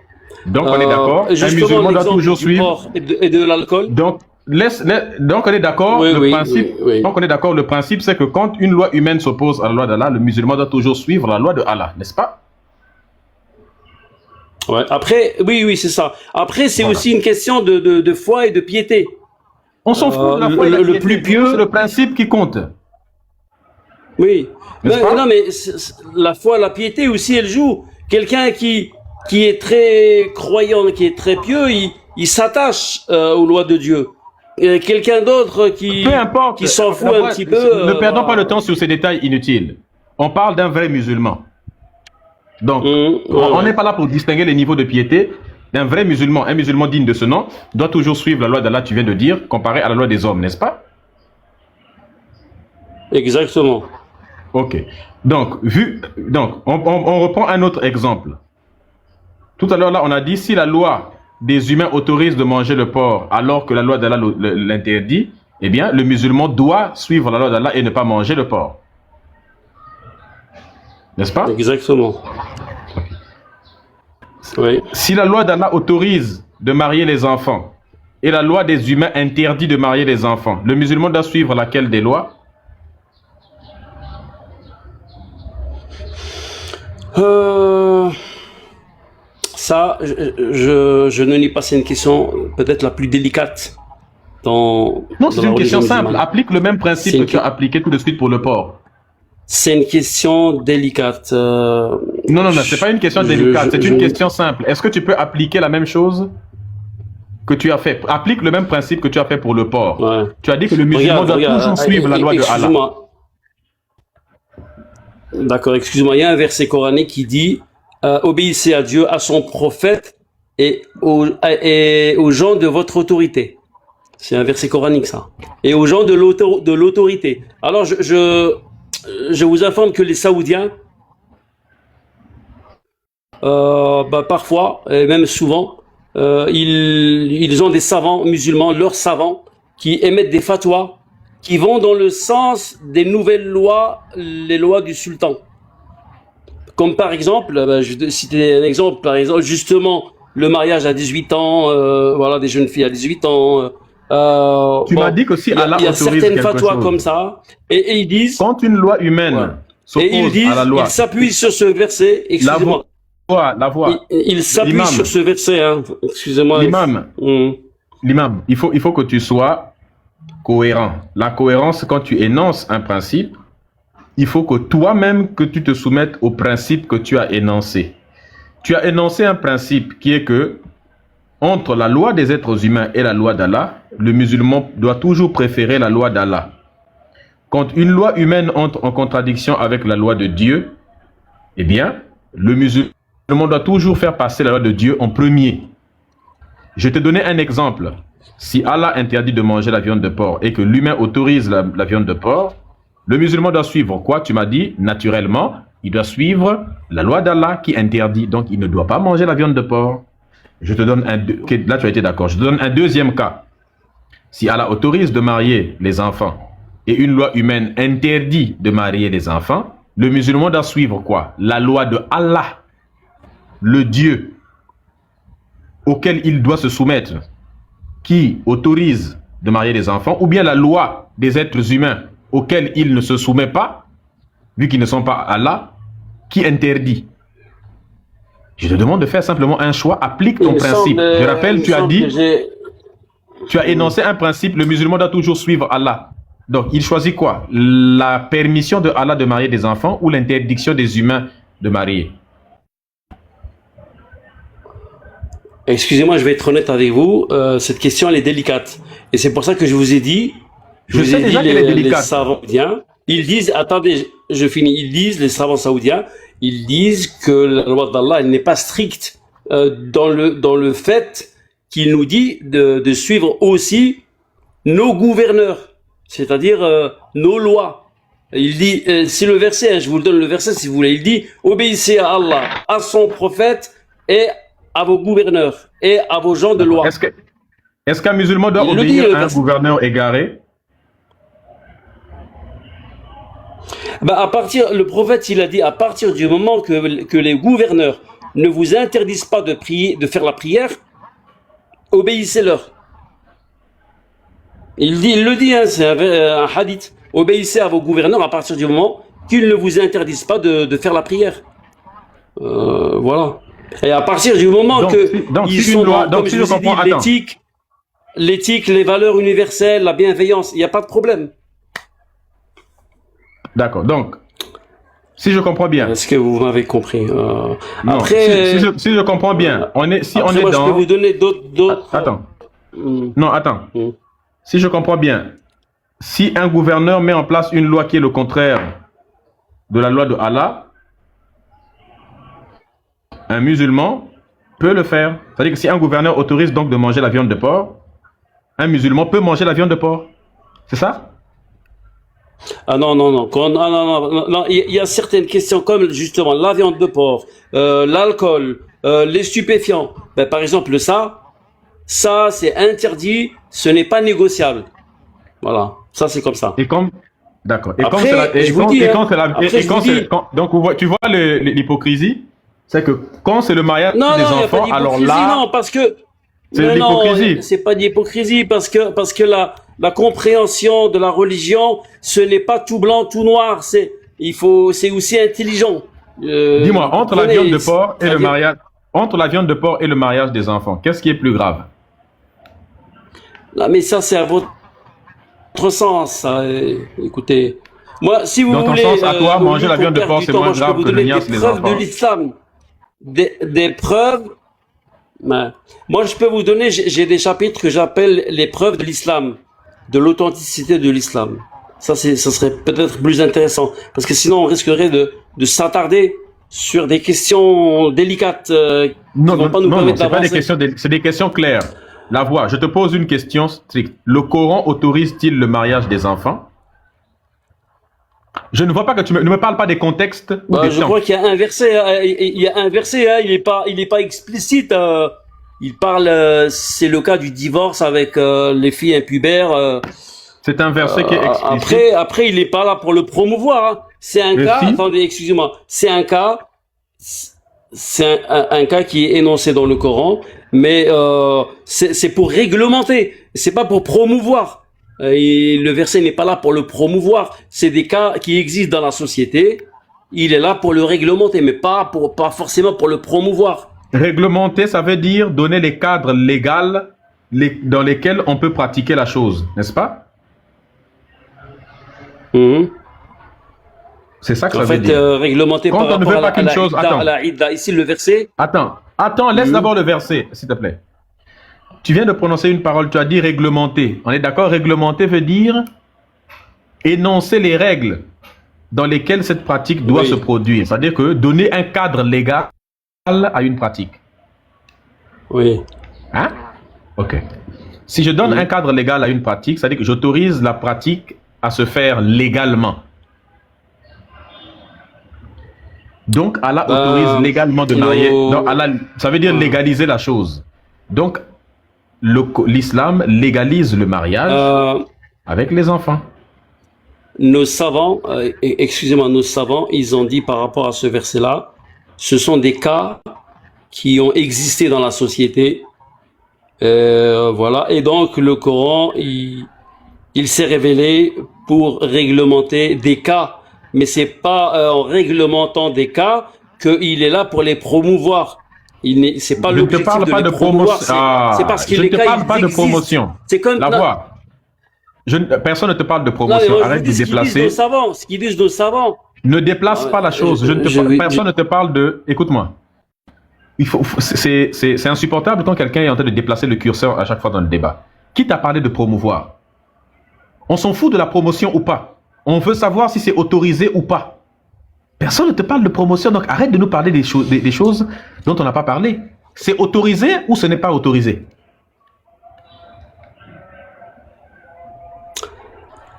Donc on est d'accord. Un Justement, musulman doit l'exemple toujours du suivre. porc et de l'alcool. Donc on est d'accord. Oui, le oui, principe. oui, oui. Donc on est d'accord. Le principe, c'est que quand une loi humaine s'oppose à la loi d'Allah, le musulman doit toujours suivre la loi de Allah, n'est-ce pas? Ouais. Après, oui, c'est ça. Après, c'est Voilà. aussi une question de foi et de piété. On s'en fout de la foi et de la le piété. plus pieux- C'est le principe qui compte. Oui. N'est-ce Mais, pas? non, mais la foi, la piété aussi, elle joue. Quelqu'un qui est très croyant, qui est très pieux, il s'attache aux lois de Dieu. Et quelqu'un d'autre Peu importe. qui s'en fout La un petit peu. Ne perdons pas le temps sur ces détails inutiles. On parle d'un vrai musulman. Donc, on n'est pas là pour distinguer les niveaux de piété. Un vrai musulman, un musulman digne de ce nom, doit toujours suivre la loi d'Allah, tu viens de dire, comparée à la loi des hommes, n'est-ce pas? Exactement. Ok. Donc, on reprend un autre exemple. Tout à l'heure, là, on a dit si la loi des humains autorise de manger le porc alors que la loi d'Allah l'interdit, eh bien, le musulman doit suivre la loi d'Allah et ne pas manger le porc. N'est-ce pas? Exactement. Oui. Si la loi d'Allah autorise de marier les enfants et la loi des humains interdit de marier les enfants, le musulman doit suivre laquelle des lois? Euh, Ça, je ne nie pas, c'est une question peut-être la plus délicate Non, c'est dans la une question religion simple. musulmane. Applique le même C'est principe que une, tu as appliqué tout de suite pour le porc. c'est une question délicate. Non, non, non, c'est pas une question délicate, c'est Je une question simple. Est-ce que tu peux appliquer la même chose que tu as fait? Applique le même principe que tu as fait pour le porc. ouais. Tu as dit que le musulman Regarde, doit regarde, toujours suivre la loi de Allah. excuse-moi. D'accord, excuse-moi. Il y a un verset coranique qui dit obéissez à Dieu, à son prophète et aux gens de votre autorité. C'est un verset coranique, ça. Et aux gens de l'autorité. Alors, je vous informe que les Saoudiens, parfois, et même souvent, ils ont des savants musulmans, leurs savants, qui émettent des fatwas qui vont dans le sens des nouvelles lois, les lois du sultan. Comme par exemple, je vais citer un exemple, par exemple, justement, le mariage à 18 ans, voilà, des jeunes filles à 18 ans. Tu m'as dit que si Allah il y a autorise certaines quelque fatwas chose, comme ça, et ils disent, quand une loi humaine ouais, et ils s'oppose disent, à la loi, ils s'appuient sur ce verset, la excusez-moi, voix, ils s'appuient l'imam, sur ce verset, hein, excusez-moi. l'imam, l'imam, il faut que tu sois cohérent. La cohérence, quand tu énonces un principe, il faut que toi-même, que tu te soumettes au principe que tu as énoncé. Tu as énoncé un principe qui est que, entre la loi des êtres humains et la loi d'Allah, le musulman doit toujours préférer la loi d'Allah. Quand une loi humaine entre en contradiction avec la loi de Dieu, eh bien, le musulman doit toujours faire passer la loi de Dieu en premier. Je te donnais un exemple. Si Allah interdit de manger la viande de porc et que l'humain autorise la viande de porc, le musulman doit suivre quoi? Tu m'as dit, naturellement, il doit suivre la loi d'Allah qui interdit. Donc, il ne doit pas manger la viande de porc. Je te donne okay, là, tu as été d'accord. Je te donne un deuxième cas. Si Allah autorise de marier les enfants et une loi humaine interdit de marier les enfants, le musulman doit suivre quoi? La loi de Allah, le Dieu auquel il doit se soumettre, qui autorise de marier les enfants, ou bien la loi des êtres humains auxquels il ne se soumet pas, vu qu'ils ne sont pas Allah, qui interdit. Je te demande de faire simplement un choix, applique ton principe. Je rappelle, tu as dit, tu as énoncé un principe, le musulman doit toujours suivre Allah. Donc, il choisit quoi? La permission de Allah de marier des enfants ou l'interdiction des humains de marier? Excusez-moi, je vais être honnête avec vous, cette question elle est délicate. Et c'est pour ça que je vous ai dit, les savants saoudiens, ils disent, attendez, je finis, ils disent, les savants saoudiens, ils disent que la loi d'Allah n'est pas stricte dans le fait qu'il nous dit de suivre aussi nos gouverneurs, c'est-à-dire nos lois. Il dit, c'est le verset, hein, je vous le donne le verset si vous voulez, il dit, obéissez à Allah, à son prophète et à vos gouverneurs et à vos gens de loi. Est-ce qu'un musulman doit obéir à un gouverneur égaré? Bah le prophète il a dit à partir du moment que les gouverneurs ne vous interdisent pas de prier, de faire la prière, obéissez-leur. Il le dit, hein, c'est un hadith. Obéissez à vos gouverneurs à partir du moment qu'ils ne vous interdisent pas de faire la prière. Voilà. Et à partir du moment ils sont dans, comme je vous ai dit, l'éthique, les valeurs universelles, la bienveillance, il n'y a pas de problème. D'accord. Donc, si je comprends bien. Est-ce que vous m'avez compris? Non, après, si je comprends bien, on est dans. Je peux vous donner d'autres. Attends. Non, attends. Si je comprends bien, si un gouverneur met en place une loi qui est le contraire de la loi de Allah, un musulman peut le faire. C'est-à-dire que si un gouverneur autorise donc de manger la viande de porc, un musulman peut manger la viande de porc. C'est ça? Ah non. Il y a certaines questions comme justement la viande de porc, l'alcool, les stupéfiants. Ben, par exemple, ça c'est interdit, ce n'est pas négociable. Voilà, ça c'est comme ça. Et comme d'accord. Et après, donc tu vois l'hypocrisie, c'est que quand c'est le mariage des enfants, alors là, non, parce que c'est l'hypocrisie. C'est pas d'hypocrisie parce que la compréhension de la religion, ce n'est pas tout blanc, tout noir. C'est aussi intelligent. Dis-moi, entre la viande de porc et le c'est-à-dire- mariage, entre la viande de porc et le mariage des enfants, qu'est-ce qui est plus grave? Non, mais ça, c'est à votre sens. Ça. Écoutez, moi, si vous Dans ton voulez, sens, à toi, au manger lieu la qu'on viande de perde porc, du c'est temps, moins moi, je peux grave vous que le donner niasse des les preuves de enfants. l'islam. Des preuves. Ben, moi, je peux vous donner, j'ai des chapitres que j'appelle les preuves de l'islam, de l'authenticité de l'islam. Ça serait peut-être plus intéressant, parce que sinon, on risquerait de s'attarder sur des questions délicates qui Non, vont non, pas nous non, non, permettre c'est pas des d'avancer. questions, c'est des questions claires. La voix, je te pose une question stricte. Le Coran autorise-t-il le mariage des enfants? Je ne vois pas que ne me parle pas des contextes ou des Je temps. crois qu'il y a un verset, il y a un verset, il est pas explicite. Il parle, c'est le cas du divorce avec les filles impubères. C'est un verset qui est explicite. Après, il est pas là pour le promouvoir. Hein. C'est un Mais cas. si. Attendez, excusez-moi. C'est un cas. C'est un cas qui est énoncé dans le Coran, mais c'est pour réglementer. C'est pas pour promouvoir. Et le verset n'est pas là pour le promouvoir. C'est des cas qui existent dans la société. Il est là pour le réglementer, mais pas forcément pour le promouvoir. Réglementer, ça veut dire donner les cadres légaux dans lesquels on peut pratiquer la chose, n'est-ce pas? Mhm. C'est ça que En ça veut fait, dire. réglementer Quand par on ne rapport veut à pas qu'une chose... Attends, à la idda. Ici, le verset. attends, laisse Mhm. d'abord le verset, s'il te plaît. Tu viens de prononcer une parole, tu as dit réglementer. On est d'accord? Réglementer veut dire énoncer les règles dans lesquelles cette pratique doit Oui. se produire. C'est-à-dire que donner un cadre légal à une pratique. Oui. Hein? Ok. Si je donne un cadre légal à une pratique, c'est-à-dire que j'autorise la pratique à se faire légalement. Donc, Allah autorise légalement de marier. Donc, Allah, ça veut dire légaliser la chose. Donc, l'islam légalise le mariage avec les enfants. Nos savants, excusez-moi, nos savants, ils ont dit par rapport à ce verset-là, ce sont des cas qui ont existé dans la société. Voilà. Et donc, le Coran, il s'est révélé pour réglementer des cas. Mais c'est pas en réglementant des cas qu'il est là pour les promouvoir. C'est pas l'objectif de les promouvoir. C'est parce que les cas, je ne te parle pas de promotion. C'est comme la voix. Personne ne te parle de non, promotion. mais Arrête de déplacer. Ce qu'ils disent nos savants. Ne déplace pas la chose. Personne ne te parle de. Écoute-moi. C'est insupportable quand quelqu'un est en train de déplacer le curseur à chaque fois dans le débat. Qui t'a parlé de promouvoir? On s'en fout de la promotion ou pas. On veut savoir si c'est autorisé ou pas. Personne ne te parle de promotion, donc arrête de nous parler des choses dont on n'a pas parlé. C'est autorisé ou ce n'est pas autorisé?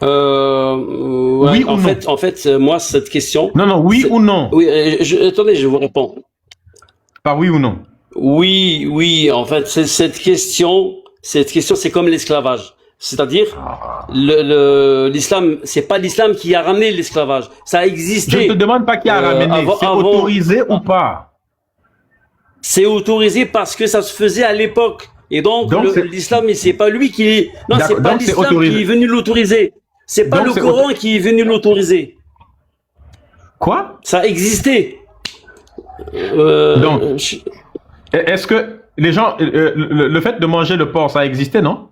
Oui ou non? En fait, moi, cette question... Non, oui ou non? Oui, attendez, je vous réponds. Par oui ou non? Oui, en fait, cette question, c'est comme l'esclavage. C'est-à-dire, l'islam, c'est pas l'islam qui a ramené l'esclavage. Ça a existé. Je ne te demande pas qui a ramené. C'est autorisé ou pas? C'est autorisé parce que ça se faisait à l'époque. Et donc l'islam, c'est pas lui qui... Non, c'est pas l'islam qui est venu l'autoriser. C'est pas le Coran qui est venu l'autoriser. Quoi? Ça existait. Donc, est-ce que les gens... le fait de manger le porc, ça existait, non?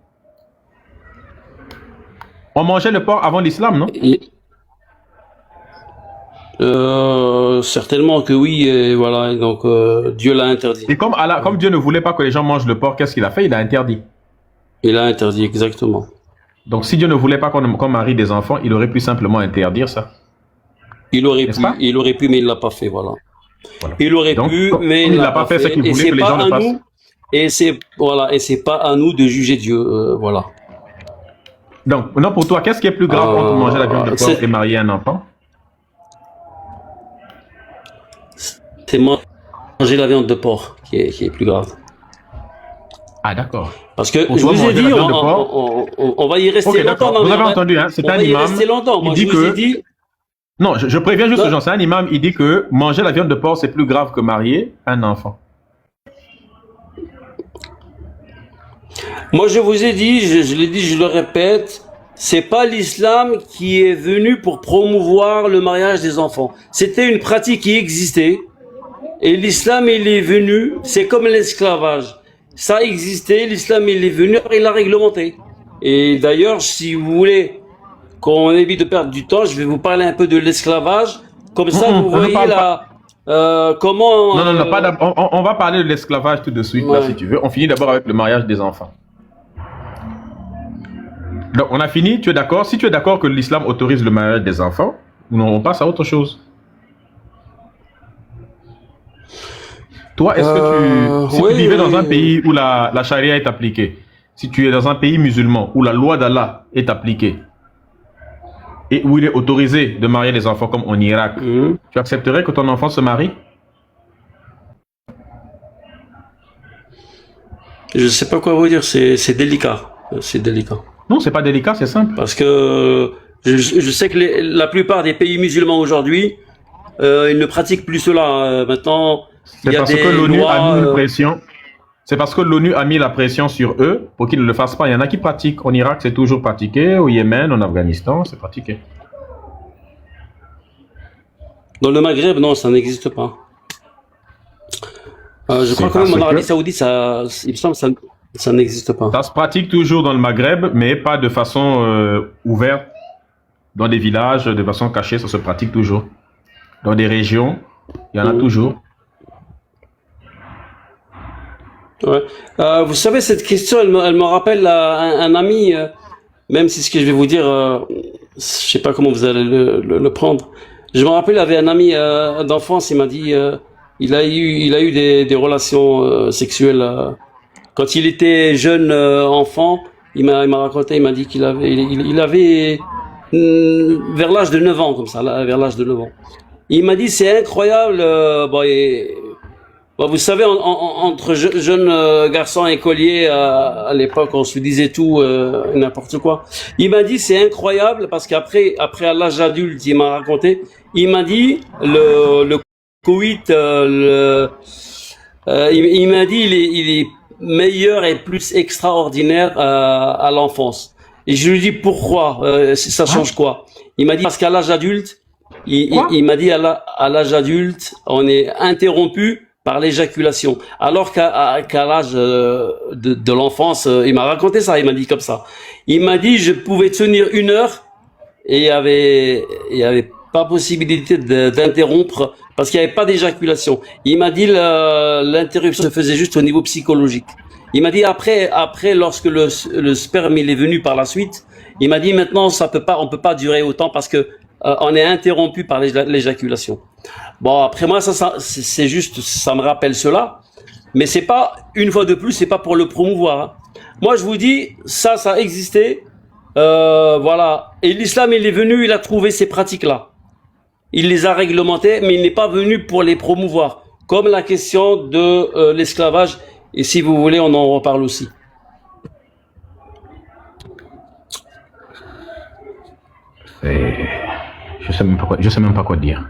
On mangeait le porc avant l'islam, non? Certainement que oui, et voilà, et donc Dieu l'a interdit. Et comme Dieu ne voulait pas que les gens mangent le porc, qu'est-ce qu'il a fait? Il a interdit. Il a interdit, exactement. Donc si Dieu ne voulait pas qu'on marie des enfants, il aurait pu simplement interdire ça. Il aurait pu, mais il l'a pas fait, voilà. Il aurait pu, mais il l'a pas fait. Ce qu'il voulait que les gens le fassent. Et c'est pas à nous de juger Dieu, voilà. Donc, non, pour toi, qu'est-ce qui est plus grave entre manger la viande de porc et marier un enfant? C'est manger la viande de porc qui est plus grave. Ah, d'accord. Parce que je vous ai dit, on va y rester longtemps. Vous avez entendu, hein? C'est un imam. Rester longtemps. Moi, je vous ai dit. Non, je préviens juste aux gens. C'est un imam. Il dit que manger la viande de porc, c'est plus grave que marier un enfant. Moi, je vous ai dit, je l'ai dit, je le répète, c'est pas l'islam qui est venu pour promouvoir le mariage des enfants. C'était une pratique qui existait. Et l'islam, il est venu, c'est comme l'esclavage. Ça existait, l'islam, il est venu, il l'a réglementé. Et d'ailleurs, si vous voulez qu'on évite de perdre du temps, je vais vous parler un peu de l'esclavage. Comme ça, vous voyez comment... Non, pas on va parler de l'esclavage tout de suite, là, si tu veux. On finit d'abord avec le mariage des enfants. Donc, on a fini, tu es d'accord? Si tu es d'accord que l'islam autorise le mariage des enfants, on passe à autre chose. Toi, est-ce que si tu vivais dans un pays où la charia est appliquée, si tu es dans un pays musulman où la loi d'Allah est appliquée et où il est autorisé de marier les enfants comme en Irak, tu accepterais que ton enfant se marie? Je sais pas quoi vous dire, c'est délicat. C'est délicat. Non, c'est pas délicat, c'est simple. Parce que je sais que la plupart des pays musulmans aujourd'hui, ils ne pratiquent plus cela. Maintenant, c'est parce que l'ONU a mis une pression. C'est parce que l'ONU a mis la pression sur eux pour qu'ils ne le fassent pas. Il y en a qui pratiquent. En Irak, c'est toujours pratiqué. Au Yémen, en Afghanistan, c'est pratiqué. Dans le Maghreb, non, ça n'existe pas. Je crois quand même en Arabie Saoudite, il me semble que ça n'existe pas. Ça se pratique toujours dans le Maghreb, mais pas de façon ouverte. Dans des villages, de façon cachée, ça se pratique toujours. Dans des régions, il y en a toujours. Ouais. Vous savez, cette question, elle me rappelle un ami, même si ce que je vais vous dire, je sais pas comment vous allez le prendre. Je me rappelle, il avait un ami d'enfance, il m'a dit, il a eu des relations sexuelles quand il était jeune enfant. Il m'a raconté, il m'a dit qu'il avait vers l'âge de 9 ans, comme ça, vers l'âge de 9 ans. Il m'a dit, c'est incroyable, vous savez, entre jeunes garçons écoliers, à l'époque, on se disait tout, n'importe quoi. Il m'a dit, c'est incroyable, parce qu'après à l'âge adulte, il m'a raconté, il m'a dit, le coït, il m'a dit, il est meilleur et plus extraordinaire à l'enfance. Et je lui dis, pourquoi? Ça change quoi? Il m'a dit, parce qu'à l'âge adulte, il m'a dit, à l'âge adulte, on est interrompu par l'éjaculation, alors qu'à l'âge de l'enfance, il m'a raconté ça, il m'a dit comme ça. Il m'a dit, je pouvais tenir 1 heure et il y avait pas possibilité d'interrompre parce qu'il n'y avait pas d'éjaculation. Il m'a dit l'interruption se faisait juste au niveau psychologique. Il m'a dit après lorsque le sperme il est venu par la suite, il m'a dit maintenant on peut pas durer autant parce que on est interrompu par l'éjaculation. Bon, après moi, c'est juste, ça me rappelle cela, mais c'est pas, une fois de plus, c'est pas pour le promouvoir. Hein. Moi, je vous dis, ça existait, voilà. Et l'islam, il est venu, il a trouvé ces pratiques-là. Il les a réglementées, mais il n'est pas venu pour les promouvoir. Comme la question de l'esclavage, et si vous voulez, on en reparle aussi. Je sais même pas quoi dire.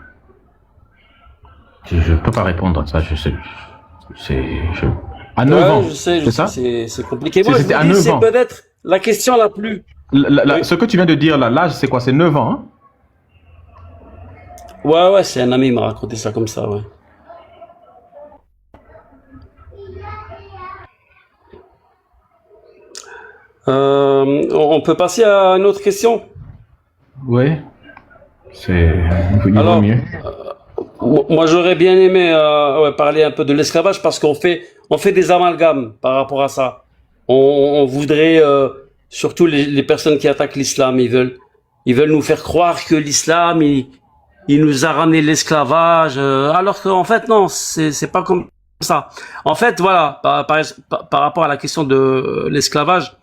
Je peux pas répondre à ça. À 9 ans. Je sais, c'est ça? C'est compliqué. Moi, c'était à 9 ans. C'est peut-être la question la plus. Ce que tu viens de dire là, l'âge, c'est quoi? C'est 9 ans, hein? Ouais, c'est un ami qui m'a raconté ça comme ça, ouais. On peut passer à une autre question? Oui. Il vaut mieux. Moi, j'aurais bien aimé parler un peu de l'esclavage parce qu'on fait des amalgames par rapport à ça. On voudrait, surtout les personnes qui attaquent l'islam, ils veulent nous faire croire que l'islam, il nous a ramené l'esclavage, alors qu'en fait, non, c'est pas comme ça. En fait, voilà, par rapport à la question de l'esclavage,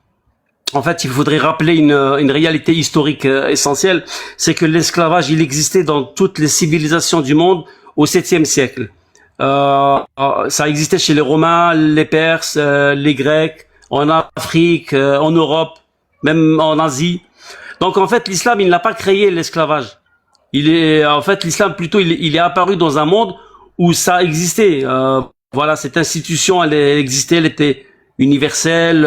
en fait, il faudrait rappeler une réalité historique essentielle, c'est que l'esclavage, il existait dans toutes les civilisations du monde au 7e siècle. Ça existait chez les Romains, les Perses, les Grecs, en Afrique, en Europe, même en Asie. Donc en fait, l'islam, il n'a pas créé l'esclavage. L'islam plutôt, il est apparu dans un monde où ça existait. Voilà, cette institution, elle existait, elle était universelle,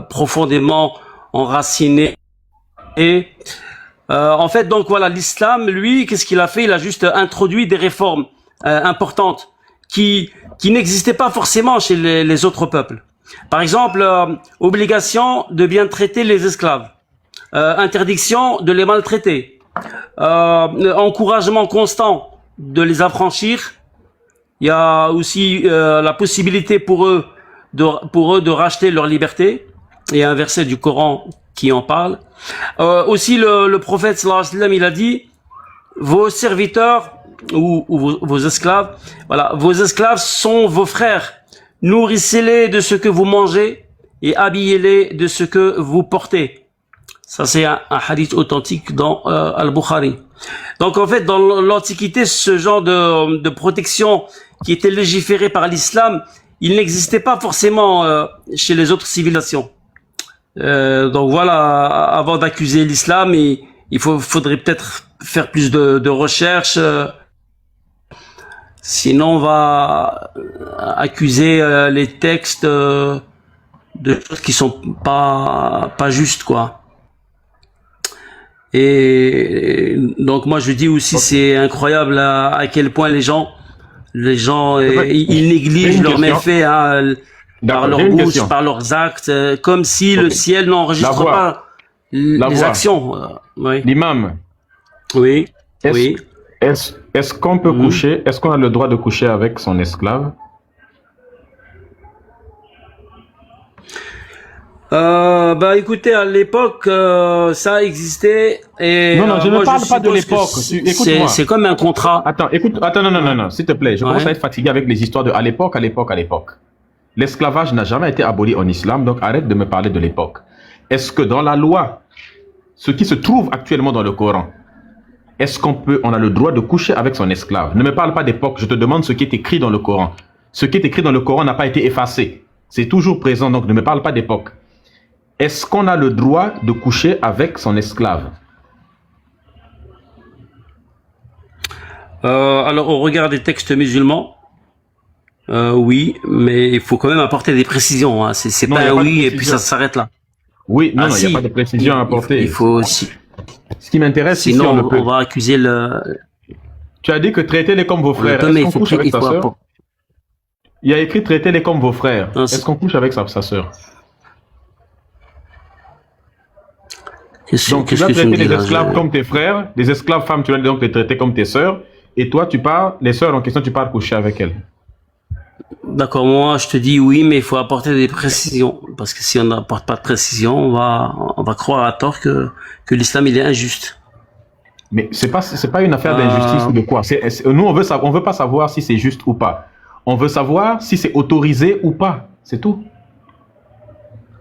profondément enracinée En fait, donc voilà, l'islam, lui, qu'est-ce qu'il a fait? Il a juste introduit des réformes importantes qui n'existaient pas forcément chez les autres peuples. Par exemple, obligation de bien traiter les esclaves, interdiction de les maltraiter, encouragement constant de les affranchir. Il y a aussi la possibilité pour eux de racheter leur liberté. Il y a un verset du Coran qui en parle. Aussi le prophète sallallahu alayhi wa sallam, il a dit, vos serviteurs ou vos esclaves, voilà, vos esclaves sont vos frères. Nourrissez-les de ce que vous mangez et habillez-les de ce que vous portez. Ça, c'est un hadith authentique dans Al-Bukhari. Donc, en fait, dans l'Antiquité, ce genre de protection qui était légiféré par l'islam, il n'existait pas forcément chez les autres civilisations. Donc voilà, avant d'accuser l'islam, il faudrait peut-être faire plus de recherches. Sinon, on va accuser les textes de choses qui sont pas justes, quoi. Et donc moi je dis aussi, c'est incroyable à quel point les gens ils négligent leurs méfaits, hein, par leur bouche, par leurs actes, comme si le ciel n'enregistre pas les actions. Oui. L'imam. Oui. Oui. Est-ce qu'on peut coucher, est-ce qu'on a le droit de coucher avec son esclave? Bah écoutez, à l'époque, ça existait. Et, non, je ne parle pas de l'époque. Écoute-moi. C'est comme un contrat. Attends, non, s'il te plaît. Je commence à être fatigué avec les histoires de à l'époque. L'esclavage n'a jamais été aboli en islam, donc arrête de me parler de l'époque. Est-ce que dans la loi, ce qui se trouve actuellement dans le Coran, est-ce on a le droit de coucher avec son esclave? Ne me parle pas d'époque, je te demande ce qui est écrit dans le Coran. Ce qui est écrit dans le Coran n'a pas été effacé. C'est toujours présent, donc ne me parle pas d'époque. Est-ce qu'on a le droit de coucher avec son esclave? Alors, au regard des textes musulmans, oui, mais il faut quand même apporter des précisions. Hein. C'est pas un oui et puis ça s'arrête là. Oui, non, il n'y a pas de précision à apporter. Il faut aussi. Ce qui m'intéresse, sinon on va accuser le... Tu as dit que traitez-les comme vos frères. Est-ce qu'on couche avec sa sœur? Il y a écrit traitez-les comme vos frères. Est-ce qu'on couche avec sa sœur? Donc tu dois traiter les esclaves comme tes frères, les esclaves femmes, tu dois donc les traiter comme tes sœurs, et toi, les sœurs en question, tu pars coucher avec elles. D'accord, moi je te dis oui, mais il faut apporter des précisions, parce que si on n'apporte pas de précision, on va croire à tort que l'islam il est injuste. Mais c'est pas une affaire d'injustice ou de quoi. Nous on veut pas savoir si c'est juste ou pas. On veut savoir si c'est autorisé ou pas, c'est tout.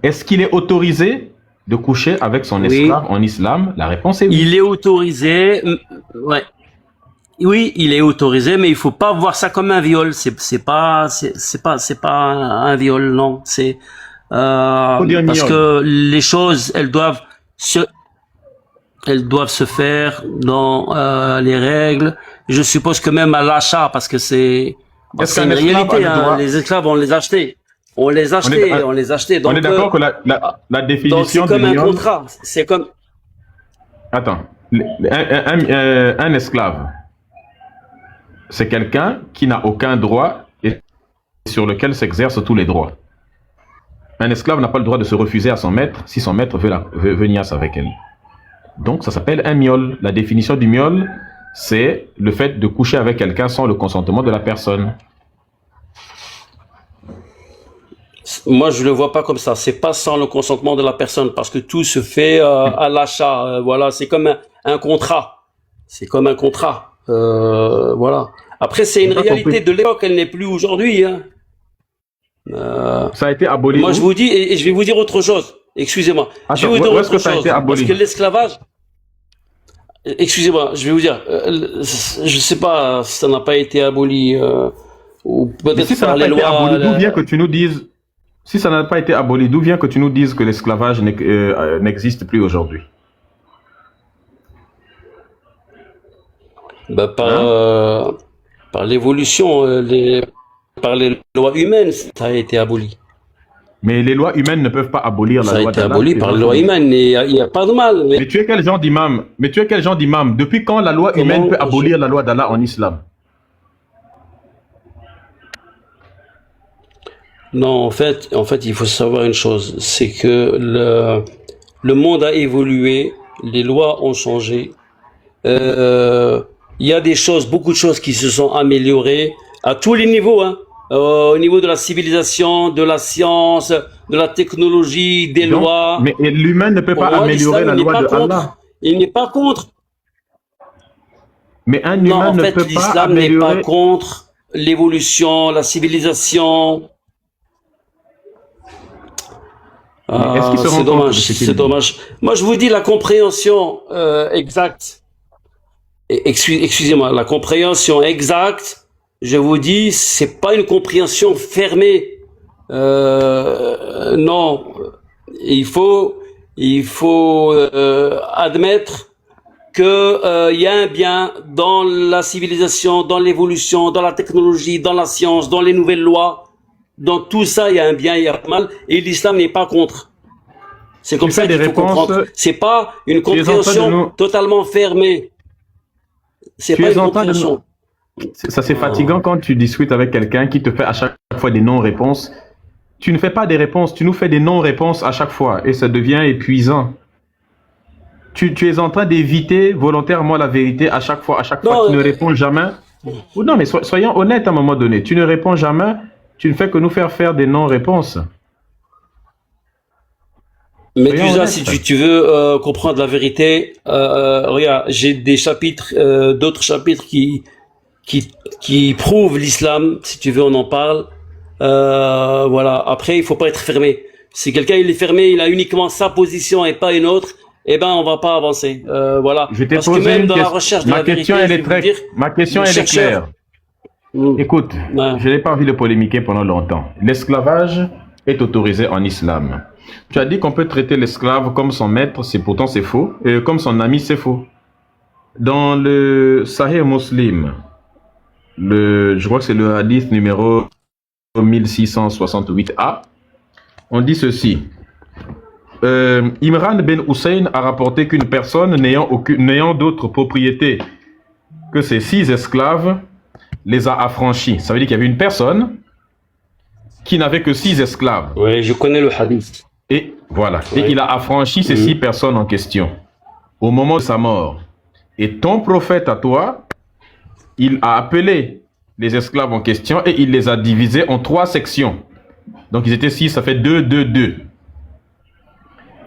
Est-ce qu'il est autorisé de coucher avec son esclave en islam? La réponse est oui. Il est autorisé, ouais. Oui, il est autorisé, mais il faut pas voir ça comme un viol. C'est pas un viol, non. C'est parce que les choses, elles doivent se faire dans les règles. Je suppose que même à l'achat, parce que c'est une réalité. Hein, les esclaves, on les achetait. On les achetait. Donc, on est d'accord que la définition c'est comme un contrat. C'est comme. Attends, un esclave, c'est quelqu'un qui n'a aucun droit et sur lequel s'exercent tous les droits. Un esclave n'a pas le droit de se refuser à son maître si son maître veut niasse avec elle. Donc ça s'appelle un miol. La définition du miol, c'est le fait de coucher avec quelqu'un sans le consentement de la personne. Moi, je le vois pas comme ça. C'est pas sans le consentement de la personne, parce que tout se fait à l'achat. Voilà, c'est comme un contrat. C'est comme un contrat. Voilà. Après, c'est une réalité de l'époque. Elle n'est plus aujourd'hui. Hein. Ça a été aboli. Moi, je vous dis, et je vais vous dire autre chose. Excusez-moi. Je vais vous dire autre chose. Parce que l'esclavage. Excusez-moi, je vais vous dire. Je sais pas si ça n'a pas été aboli ou peut-être si par les lois. D'où vient que tu nous dises? Si ça n'a pas été aboli, d'où vient que tu nous dises que l'esclavage n'existe plus aujourd'hui? Bah, par l'évolution, par les lois humaines, ça a été aboli. Mais les lois humaines ne peuvent pas abolir la Ça a loi été d'Allah. aboli par la loi humaine, et il n'y a pas de mal. Mais tu es quel genre d'imam? Mais tu es quel genre d'imam? Depuis quand la loi humaine peut abolir la loi d'Allah en islam? Non, en fait, il faut savoir une chose, c'est que le monde a évolué, les lois ont changé. Il y a des choses, beaucoup de choses qui se sont améliorées à tous les niveaux, hein. Au niveau de la civilisation, de la science, de la technologie, des Donc, lois. mais l'humain ne peut Pour pas moi, améliorer la l'islam, il n'est loi pas de contre. Allah. Il n'est pas contre. Mais un Non, humain en ne fait, peut pas l'islam n'est pas améliorer. contre l'évolution, la civilisation. Mais est-ce qu'il se rend C'est compte de dommage, ce qu'il c'est dit? dommage. Moi, je vous dis la compréhension exacte. Excusez-moi, la compréhension exacte, je vous dis, c'est pas une compréhension fermée. Non, il faut admettre que il y a un bien dans la civilisation, dans l'évolution, dans la technologie, dans la science, dans les nouvelles lois. Dans tout ça, il y a un bien, il y a un mal, et l'islam n'est pas contre. C'est comme Tu ça fais des qu'il faut réponses. comprendre. C'est pas une Tu es en train de compréhension nous. totalement fermée. C'est Tu pas es une en train de nous. compréhension. Ça, c'est fatigant quand tu discutes avec quelqu'un qui te fait à chaque fois des non-réponses. Tu ne fais pas des réponses, tu nous fais des non-réponses à chaque fois et ça devient épuisant. Tu es en train d'éviter volontairement la vérité à chaque fois. À chaque fois, Non, tu ne réponds jamais. Ou non, mais soyons honnêtes à un moment donné. Tu ne réponds jamais, tu ne fais que nous faire des non-réponses. mais Soyons déjà, honnêtes. si tu veux comprendre la vérité, regarde, j'ai des chapitres, d'autres chapitres qui prouvent l'islam. Si tu veux, on en parle. Voilà. Après, il faut pas être fermé. Si quelqu'un il est fermé, il a uniquement sa position et pas une autre, eh ben, on va pas avancer. Voilà. Je t'ai Parce que posé même une dans la question. recherche de Ma la question, vérité, elle je vais est vous dire, Ma question, le elle est chercheur. claire. Mm. Écoute, Ouais. je n'ai pas envie de polémiquer pendant longtemps. L'esclavage est autorisé en islam. Tu as dit qu'on peut traiter l'esclave comme son maître, pourtant c'est faux, et comme son ami, c'est faux. Dans le Sahih Muslim, je crois que c'est le hadith numéro 1668a, on dit ceci. Imran ben Hussein a rapporté qu'une personne n'ayant d'autre propriété que ses 6 esclaves les a affranchis. Ça veut dire qu'il y avait une personne qui n'avait que 6 esclaves. Oui, je connais le hadith. Et voilà. Ouais. Et il a affranchi ces 6 personnes en question au moment de sa mort. Et ton prophète à toi, il a appelé les esclaves en question et il les a divisés en 3 sections. Donc ils étaient 6, ça fait 2, 2, 2.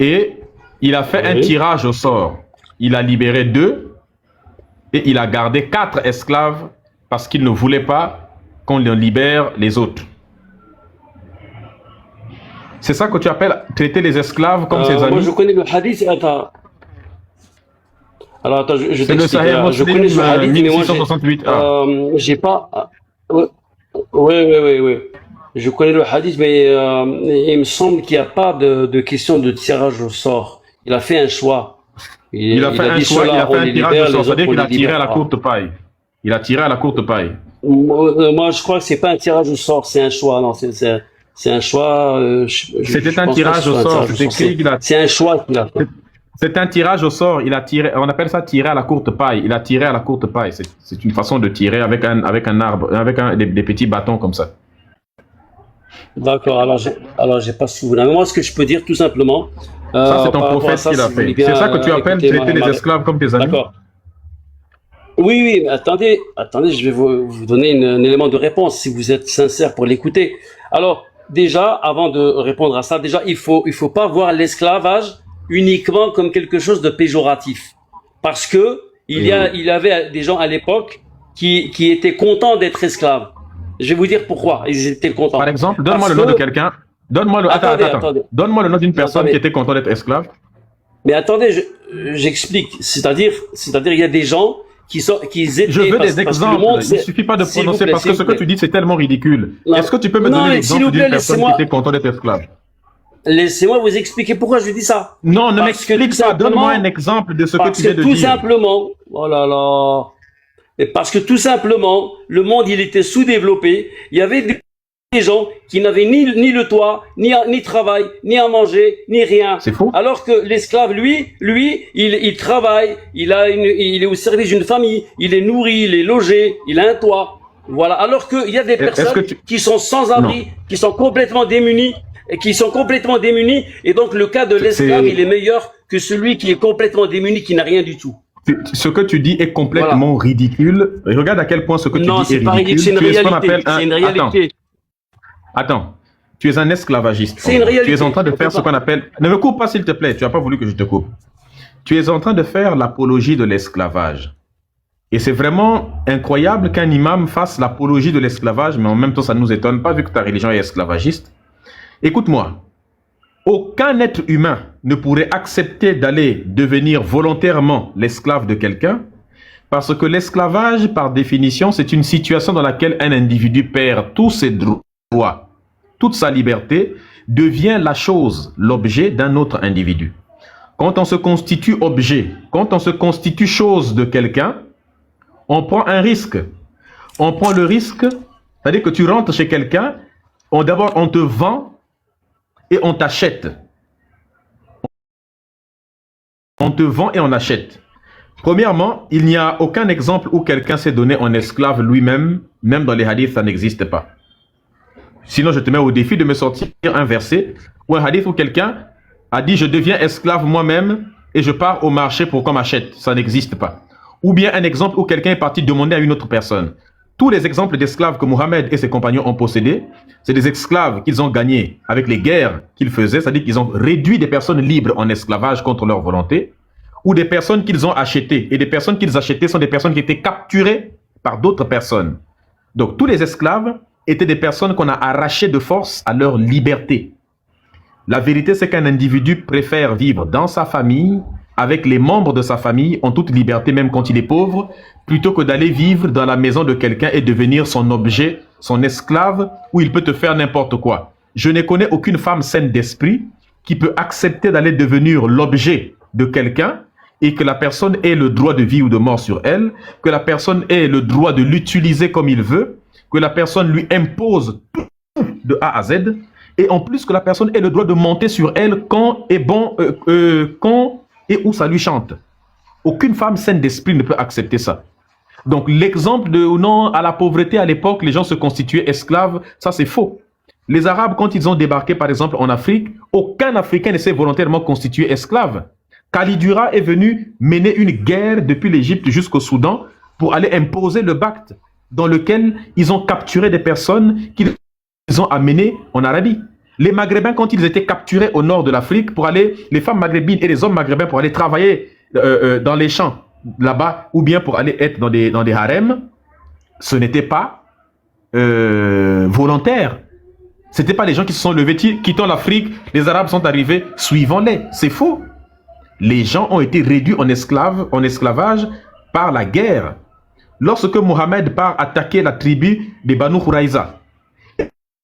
Et il a fait un tirage au sort. Il a libéré 2 et il a gardé 4 esclaves parce qu'il ne voulait pas qu'on libère les autres. C'est ça que tu appelles traiter les esclaves comme ses amis? Moi, je connais le hadith. Attends. Alors, attends, je C'est le t'explique. Sahih Alors, je connais Muslim ce hadith, mais moi, 1668a. j'ai pas. Oui. Je connais le hadith, mais il me semble qu'il n'y a pas de question de tirage au sort. Il a fait un choix. Il a fait un dit choix, il ceux-là, a fait on un les tirage libère, au sort, les c'est-à-dire autres, qu'il on a les tiré à libère la pas. courte paille. Il a tiré à la courte paille. Moi, je crois que c'est pas un tirage au sort, c'est un choix. Non, c'est un choix. C'était un pense pas que tirage ce au soit un sort. tirage au C'est sort. écrit qu'il a. C'est un choix qu'il a fait. C'est un tirage au sort. Il a tiré. On appelle ça tirer à la courte paille. Il a tiré à la courte paille. C'est une façon de tirer avec un arbre, avec des petits bâtons comme ça. D'accord, alors j'ai pas souvenir. Mais moi, ce que je peux dire tout simplement. Ça, c'est ton par rapport à prophète ça, qui l'a si vous voulez fait. bien, C'est ça que tu appelles écouter traiter les esclaves comme tes amis? D'accord. Oui, mais attendez, je vais vous donner un élément de réponse si vous êtes sincère pour l'écouter. Alors, déjà, avant de répondre à ça, déjà, il faut pas voir l'esclavage uniquement comme quelque chose de péjoratif. Parce que il y avait des gens à l'époque qui étaient contents d'être esclaves. Je vais vous dire pourquoi ils étaient contents. Par exemple, donne-moi Parce le nom de que- quelqu'un. Attends. Attendez. Donne-moi le nom d'une personne Attendez. qui était contente d'être esclave. Mais attendez, j'explique. C'est-à-dire, il y a des gens qui étaient. Je veux des parce que le exemples. monde, Il ne suffit pas de s'il vous prononcer plaît, parce que s'il ce vous que plaît. tu dis, c'est tellement ridicule. Non. Est-ce que tu peux me Non, donner mais s'il l'exemple vous plaît, d'une personne qui laissez-moi- était contente d'être esclave? Laissez-moi vous expliquer pourquoi je dis ça. Non, ne Parce que m'explique tout pas. Donne-moi simplement- un exemple de ce que Parce tu que viens de tout dire. simplement, oh là là. Et parce que tout simplement, le monde, il était sous-développé. Il y avait gens qui n'avaient ni le toit, ni travail, ni à manger, ni rien. C'est faux. Alors que l'esclave, lui, il travaille, il est au service d'une famille, il est nourri, il est logé, il a un toit. Voilà. Alors qu'il y a des personnes qui sont sans abri, qui sont complètement démunies, et donc le cas de l'esclave, il est meilleur que celui qui est complètement démuni, qui n'a rien du tout. Ce que tu dis est complètement ridicule. Regarde à quel point ce que tu dis est ridicule. C'est une réalité. C'est une réalité. Attends. Tu es un esclavagiste. C'est une réalité. Tu es en train de faire ce qu'on appelle... Ne me coupe pas s'il te plaît. Tu n'as pas voulu que je te coupe. Tu es en train de faire l'apologie de l'esclavage. Et c'est vraiment incroyable qu'un imam fasse l'apologie de l'esclavage, mais en même temps, ça ne nous étonne pas vu que ta religion est esclavagiste. Écoute-moi. Aucun être humain ne pourrait accepter d'aller devenir volontairement l'esclave de quelqu'un, parce que l'esclavage, par définition, c'est une situation dans laquelle un individu perd tous ses droits, toute sa liberté, devient la chose, l'objet d'un autre individu. Quand on se constitue objet, quand on se constitue chose de quelqu'un, on prend un risque. On prend le risque, c'est-à-dire que tu rentres chez quelqu'un, d'abord on te vend et on t'achète. On te vend et on achète. Premièrement, il n'y a aucun exemple où quelqu'un s'est donné en esclave lui-même, même dans les hadiths, ça n'existe pas. Sinon, je te mets au défi de me sortir un verset ou un hadith où quelqu'un a dit « Je deviens esclave moi-même et je pars au marché pour qu'on m'achète ». Ça n'existe pas. Ou bien un exemple où quelqu'un est parti demander à une autre personne. Tous les exemples d'esclaves que Mohammed et ses compagnons ont possédés, c'est des esclaves qu'ils ont gagnés avec les guerres qu'ils faisaient, c'est-à-dire qu'ils ont réduit des personnes libres en esclavage contre leur volonté, ou des personnes qu'ils ont achetées. Et des personnes qu'ils achetaient sont des personnes qui étaient capturées par d'autres personnes. Donc tous les esclaves étaient des personnes qu'on a arrachées de force à leur liberté. La vérité, c'est qu'un individu préfère vivre dans sa famille, avec les membres de sa famille, en toute liberté, même quand il est pauvre, plutôt que d'aller vivre dans la maison de quelqu'un et devenir son objet, son esclave, où il peut te faire n'importe quoi. Je ne connais aucune femme saine d'esprit qui peut accepter d'aller devenir l'objet de quelqu'un et que la personne ait le droit de vie ou de mort sur elle, que la personne ait le droit de l'utiliser comme il veut, que la personne lui impose tout de A à Z, et en plus que la personne ait le droit de monter sur elle quand et où ça lui chante. Aucune femme saine d'esprit ne peut accepter ça. Donc l'exemple de non à la pauvreté à l'époque, les gens se constituaient esclaves, ça c'est faux. Les Arabes, quand ils ont débarqué par exemple en Afrique, aucun Africain ne s'est volontairement constitué esclave. Khalidura est venu mener une guerre depuis l'Égypte jusqu'au Soudan pour aller imposer le Bacte, dans lequel ils ont capturé des personnes qu'ils ont amenées en Arabie. Les Maghrébins, quand ils étaient capturés au nord de l'Afrique, pour aller, les femmes maghrébines et les hommes maghrébins pour aller travailler dans les champs là-bas, ou bien pour aller être dans des harems, ce n'était pas volontaire. Ce n'était pas les gens qui se sont levés, quittant l'Afrique, les Arabes sont arrivés, suivons-les. C'est faux. Les gens ont été réduits en esclavage par la guerre. Lorsque Mohammed part attaquer la tribu des Banu Khuraïza,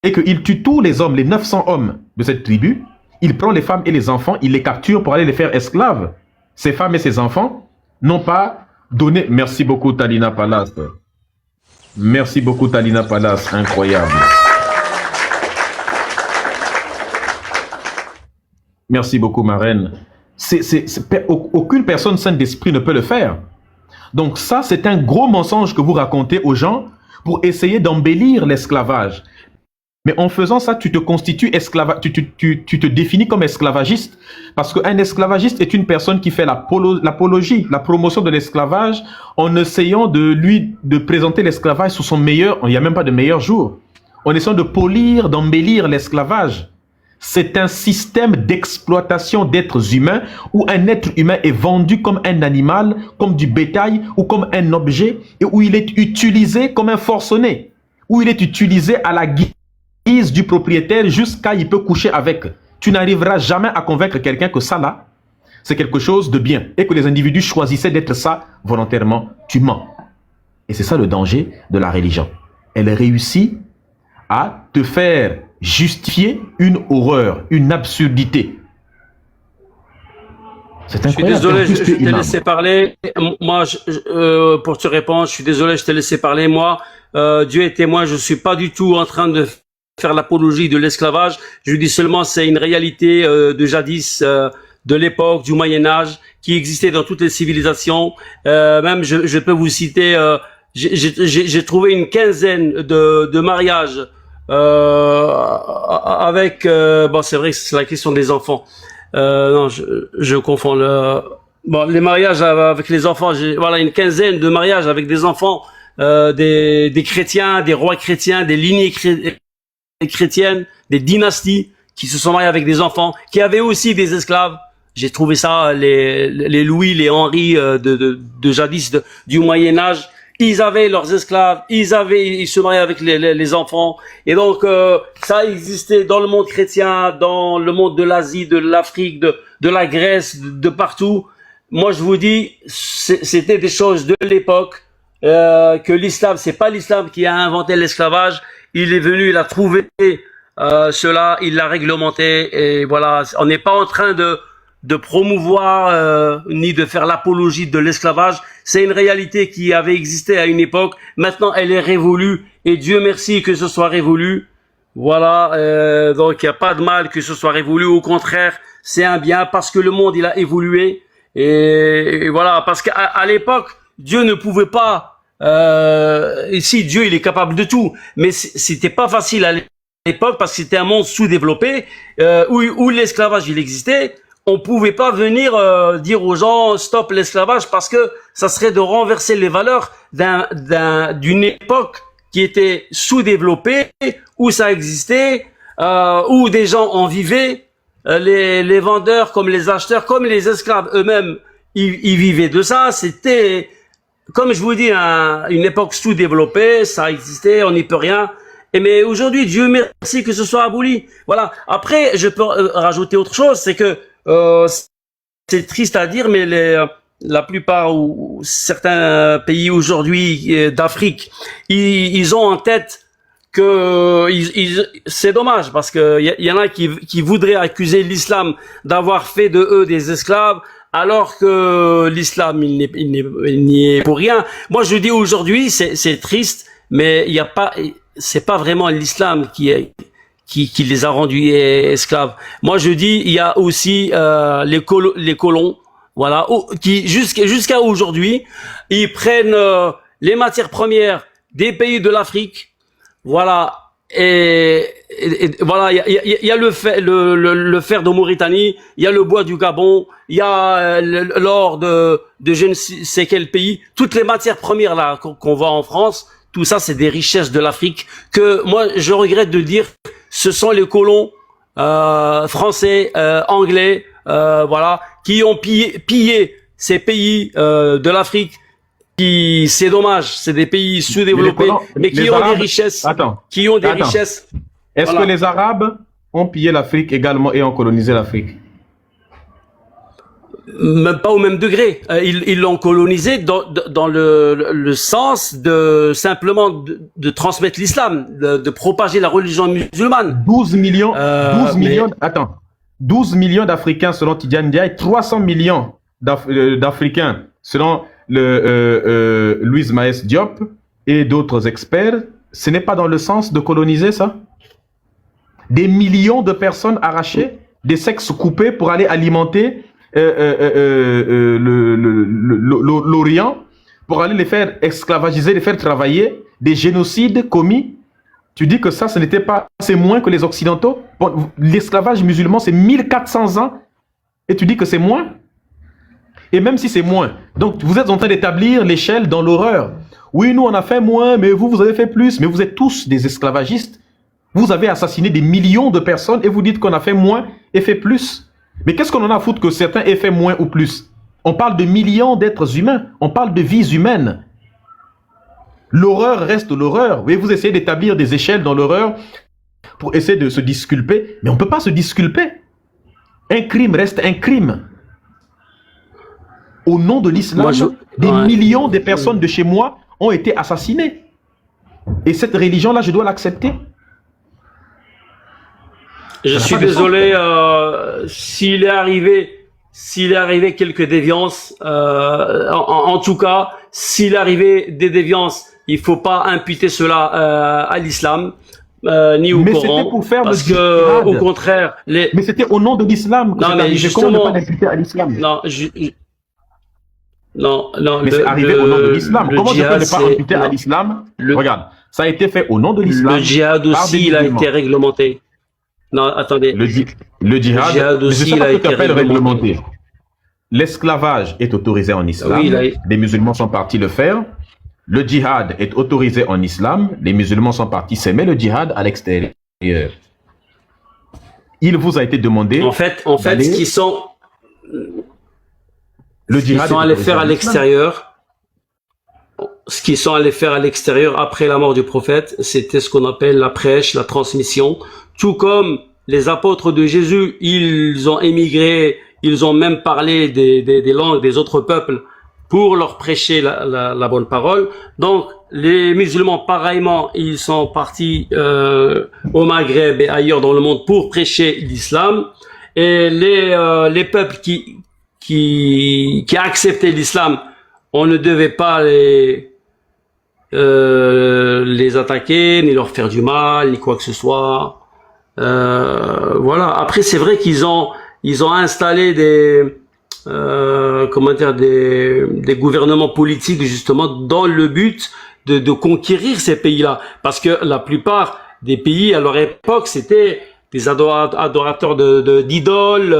et qu'il tue tous les hommes, les 900 hommes de cette tribu, il prend les femmes et les enfants, il les capture pour aller les faire esclaves. Ces femmes et ces enfants n'ont pas donné... Merci beaucoup Talina Palace. Merci beaucoup Talina Palace, incroyable. Merci beaucoup ma reine. Aucune personne saine d'esprit ne peut le faire. Donc ça, c'est un gros mensonge que vous racontez aux gens pour essayer d'embellir l'esclavage. Mais en faisant ça, tu te constitues tu te définis comme esclavagiste, parce qu'un esclavagiste est une personne qui fait l'apologie, la promotion de l'esclavage, en essayant de présenter l'esclavage sous son meilleur, il n'y a même pas de meilleur jour, en essayant de polir, d'embellir l'esclavage. C'est un système d'exploitation d'êtres humains où un être humain est vendu comme un animal, comme du bétail ou comme un objet, et où il est utilisé comme un forcené, où il est utilisé à la guise du propriétaire jusqu'à il peut coucher avec. Tu n'arriveras jamais à convaincre quelqu'un que ça là, c'est quelque chose de bien et que les individus choisissaient d'être ça volontairement. Tu mens. Et c'est ça le danger de la religion. Elle réussit à te faire justifier une horreur, une absurdité. C'est incroyable. Je suis désolé, je t'ai laissé parler. Moi, pour te répondre, je suis désolé, je t'ai laissé parler. Moi, Dieu est témoin, je suis pas du tout en train de faire l'apologie de l'esclavage. Je dis seulement c'est une réalité de jadis, de l'époque du Moyen Âge, qui existait dans toutes les civilisations. Même je peux vous citer, j'ai trouvé une quinzaine de mariages avec. Bon, c'est vrai que c'est la question des enfants. Non, je confonds les mariages avec les enfants. Voilà, une quinzaine de mariages avec des enfants, des chrétiens, des rois chrétiens, des lignées chrétiennes, des dynasties qui se sont mariées avec des enfants, qui avaient aussi des esclaves. J'ai trouvé ça, les Louis, les Henri de jadis, du Moyen Âge. Ils avaient leurs esclaves, ils se mariaient avec les enfants. Et donc, ça existait dans le monde chrétien, dans le monde de l'Asie, de l'Afrique, de la Grèce, de partout. Moi, je vous dis, c'était des choses de l'époque, que l'islam, c'est pas l'islam qui a inventé l'esclavage. Il est venu, il a trouvé cela, il l'a réglementé. Et voilà, on n'est pas en train de promouvoir ni de faire l'apologie de l'esclavage. C'est une réalité qui avait existé à une époque. Maintenant, elle est révolue et Dieu merci que ce soit révolu. Voilà, donc il n'y a pas de mal que ce soit révolu. Au contraire, c'est un bien parce que le monde il a évolué et voilà, parce qu'à l'époque, Dieu ne pouvait pas. Si Dieu il est capable de tout, mais c'était pas facile à l'époque parce que c'était un monde sous-développé où l'esclavage il existait. On pouvait pas venir dire aux gens stop l'esclavage parce que ça serait de renverser les valeurs d'une époque qui était sous-développée, où ça existait, où des gens en vivaient, les vendeurs comme les acheteurs, comme les esclaves eux-mêmes, ils vivaient de ça. C'était, comme je vous dis, une époque sous-développée, ça existait, on n'y peut rien. Mais aujourd'hui, Dieu merci que ce soit aboli. Voilà. Après, je peux rajouter autre chose, c'est que c'est triste à dire, mais la plupart ou certains pays aujourd'hui d'Afrique, ils ont en tête que c'est dommage parce que il y en a qui voudraient accuser l'islam d'avoir fait de eux des esclaves, alors que l'islam il n'y est pour rien. Moi, je dis aujourd'hui, c'est triste, mais il y a pas, c'est pas vraiment l'islam qui les a rendus esclaves. Moi, je dis, il y a aussi les colons, voilà, qui jusqu'à aujourd'hui, ils prennent les matières premières des pays de l'Afrique, voilà, et voilà, il y a le fer de Mauritanie, il y a le bois du Gabon, il y a l'or de je ne sais quel pays, toutes les matières premières là qu'on voit en France, tout ça, c'est des richesses de l'Afrique que moi, je regrette de dire. Ce sont les colons français, anglais, voilà, qui ont pillé ces pays de l'Afrique. C'est dommage, c'est des pays sous-développés, mais qui ont des richesses. Attends. Qui ont des richesses. Est-ce que les Arabes ont pillé l'Afrique également et ont colonisé l'Afrique? Même pas au même degré. Ils l'ont colonisé dans le sens de simplement de transmettre l'islam, de propager la religion musulmane. 12 millions, 12 millions d'Africains selon Tidjane Ndiaye, 300 millions d'Africains selon Louise Maes Diop et d'autres experts. Ce n'est pas dans le sens de coloniser ça? Des millions de personnes arrachées, des sexes coupés pour aller alimenter l'Orient, pour aller les faire esclavagiser, les faire travailler, des génocides commis. Tu dis que ça, ce n'était pas, c'est moins que les Occidentaux. Bon, l'esclavage musulman, c'est 1400 ans, et tu dis que c'est moins. Et même si c'est moins, donc vous êtes en train d'établir l'échelle dans l'horreur. Oui, nous on a fait moins, mais vous avez fait plus. Mais vous êtes tous des esclavagistes. Vous avez assassiné des millions de personnes et vous dites qu'on a fait moins et fait plus. Mais qu'est-ce qu'on en a à foutre que certains aient fait moins ou plus? On parle de millions d'êtres humains, on parle de vies humaines. L'horreur reste l'horreur. Vous essayez d'établir des échelles dans l'horreur pour essayer de se disculper, mais on ne peut pas se disculper. Un crime reste un crime. Au nom de l'islam, des millions de personnes de chez moi ont été assassinées. Et cette religion-là, je dois l'accepter. Je suis désolé s'il est arrivé quelques déviances. En tout cas, s'il est arrivé des déviances, il faut pas imputer cela à l'islam. ni au Mais c'était Coran, pour faire parce le que, djihad. au contraire, Mais c'était au nom de l'islam que non, c'est mais arrivé. Comment ne justement, pas l'imputer à l'islam? non, non, Mais c'est arrivé au nom de l'islam. le Comment je peux djihad, ne pas imputer à l'islam? le, Regarde, ça a été fait au nom de l'islam le djihad par des aussi, il a musulmans. été réglementé. Non, attendez, Le le djihad, djihad mais c'est aussi, ça il a que tu été appelles réglementé. réglementé. L'esclavage est autorisé en islam. Oui, Les musulmans sont partis le faire. Le djihad est autorisé en islam. Les musulmans sont partis s'aimer le djihad à l'extérieur. Il vous a été demandé en fait, d'aller- ce qu'ils sont le ce qu'ils djihad sont est allés autorisé faire en à islam. l'extérieur, ce qu'ils sont allés faire à l'extérieur après la mort du prophète, c'était ce qu'on appelle la prêche, la transmission. Tout comme les apôtres de Jésus, ils ont émigré, ils ont même parlé des langues des autres peuples pour leur prêcher la bonne parole. Donc, les musulmans, pareillement, ils sont partis au Maghreb et ailleurs dans le monde pour prêcher l'islam. Et les peuples qui acceptaient l'islam, on ne devait pas les attaquer, ni leur faire du mal, ni quoi que ce soit. Voilà. Après, c'est vrai qu'ils ont installé des gouvernements politiques justement dans le but de conquérir ces pays-là, parce que la plupart des pays à leur époque c'était des adorateurs d'idoles,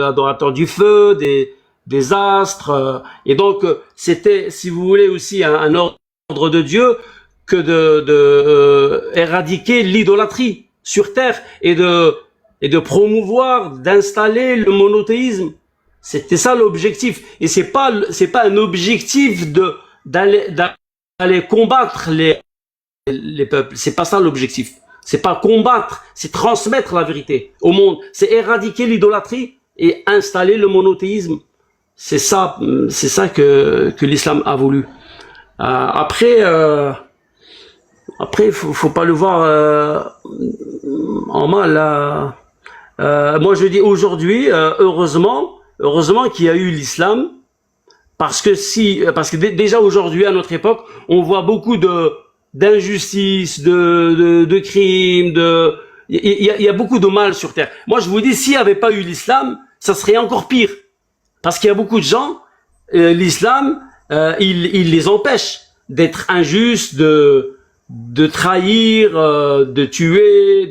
adorateurs du feu, des astres, et donc c'était, si vous voulez, aussi un ordre de Dieu que de éradiquer l'idolâtrie sur terre et de promouvoir, d'installer le monothéisme. C'était ça l'objectif, et c'est pas un objectif d'aller combattre les peuples. C'est pas ça l'objectif. C'est pas combattre, c'est transmettre la vérité au monde. C'est éradiquer l'idolâtrie et installer le monothéisme. C'est ça que l'islam a voulu. Après, faut pas le voir en mal. Moi, je dis aujourd'hui, heureusement qu'il y a eu l'islam, parce que déjà aujourd'hui à notre époque, on voit beaucoup d'injustices, de crimes, il y a beaucoup de mal sur terre. Moi, je vous dis, s'il n'y avait pas eu l'islam, ça serait encore pire, parce qu'il y a beaucoup de gens, l'islam, il les empêche d'être injustes, de trahir, de tuer,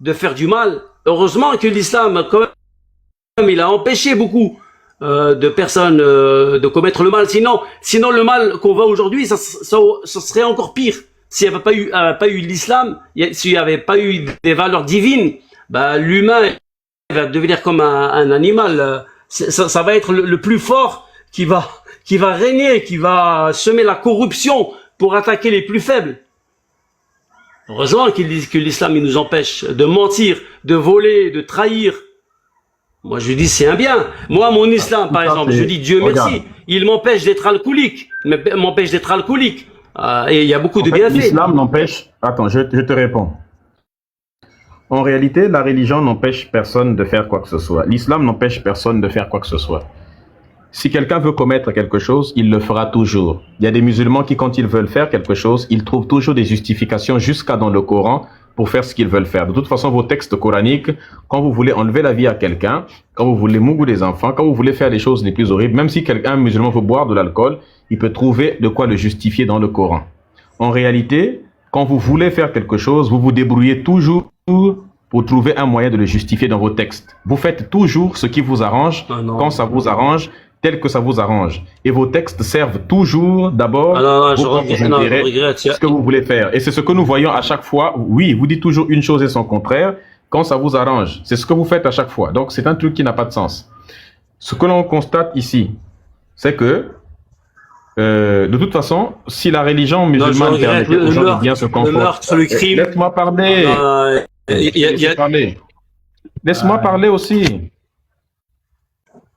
de faire du mal. Heureusement que l'islam, quand même, il a empêché beaucoup de personnes de commettre le mal. Sinon le mal qu'on voit aujourd'hui, ça serait encore pire. S'il n'y avait pas eu l'islam, s'il n'y avait pas eu des valeurs divines, bah, l'humain va devenir comme un animal. Ça va être le plus fort qui va régner, qui va semer la corruption pour attaquer les plus faibles. Heureusement que l'islam il nous empêche de mentir, de voler, de trahir. Moi je dis c'est un bien. Moi mon islam par exemple, je dis Dieu merci, il m'empêche d'être alcoolique, et il y a beaucoup de bienfaits. L'islam n'empêche... Attends, je te réponds. En réalité, la religion n'empêche personne de faire quoi que ce soit. L'islam n'empêche personne de faire quoi que ce soit. Si quelqu'un veut commettre quelque chose, il le fera toujours. Il y a des musulmans qui, quand ils veulent faire quelque chose, ils trouvent toujours des justifications jusqu'à dans le Coran pour faire ce qu'ils veulent faire. De toute façon, vos textes coraniques, quand vous voulez enlever la vie à quelqu'un, quand vous voulez mougou des enfants, quand vous voulez faire les choses les plus horribles, même si un musulman veut boire de l'alcool, il peut trouver de quoi le justifier dans le Coran. En réalité, quand vous voulez faire quelque chose, vous vous débrouillez toujours pour trouver un moyen de le justifier dans vos textes. Vous faites toujours ce qui vous arrange, quand ça vous arrange, tel que ça vous arrange. Et vos textes servent toujours d'abord ce que vous voulez faire. Et c'est ce que nous voyons à chaque fois. Oui, vous dites toujours une chose et son contraire quand ça vous arrange. C'est ce que vous faites à chaque fois. Donc c'est un truc qui n'a pas de sens. Ce que l'on constate ici, c'est que de toute façon, si la religion musulmane permettait aux gens de bien se comporter... Laisse-moi parler. Laisse-moi parler aussi.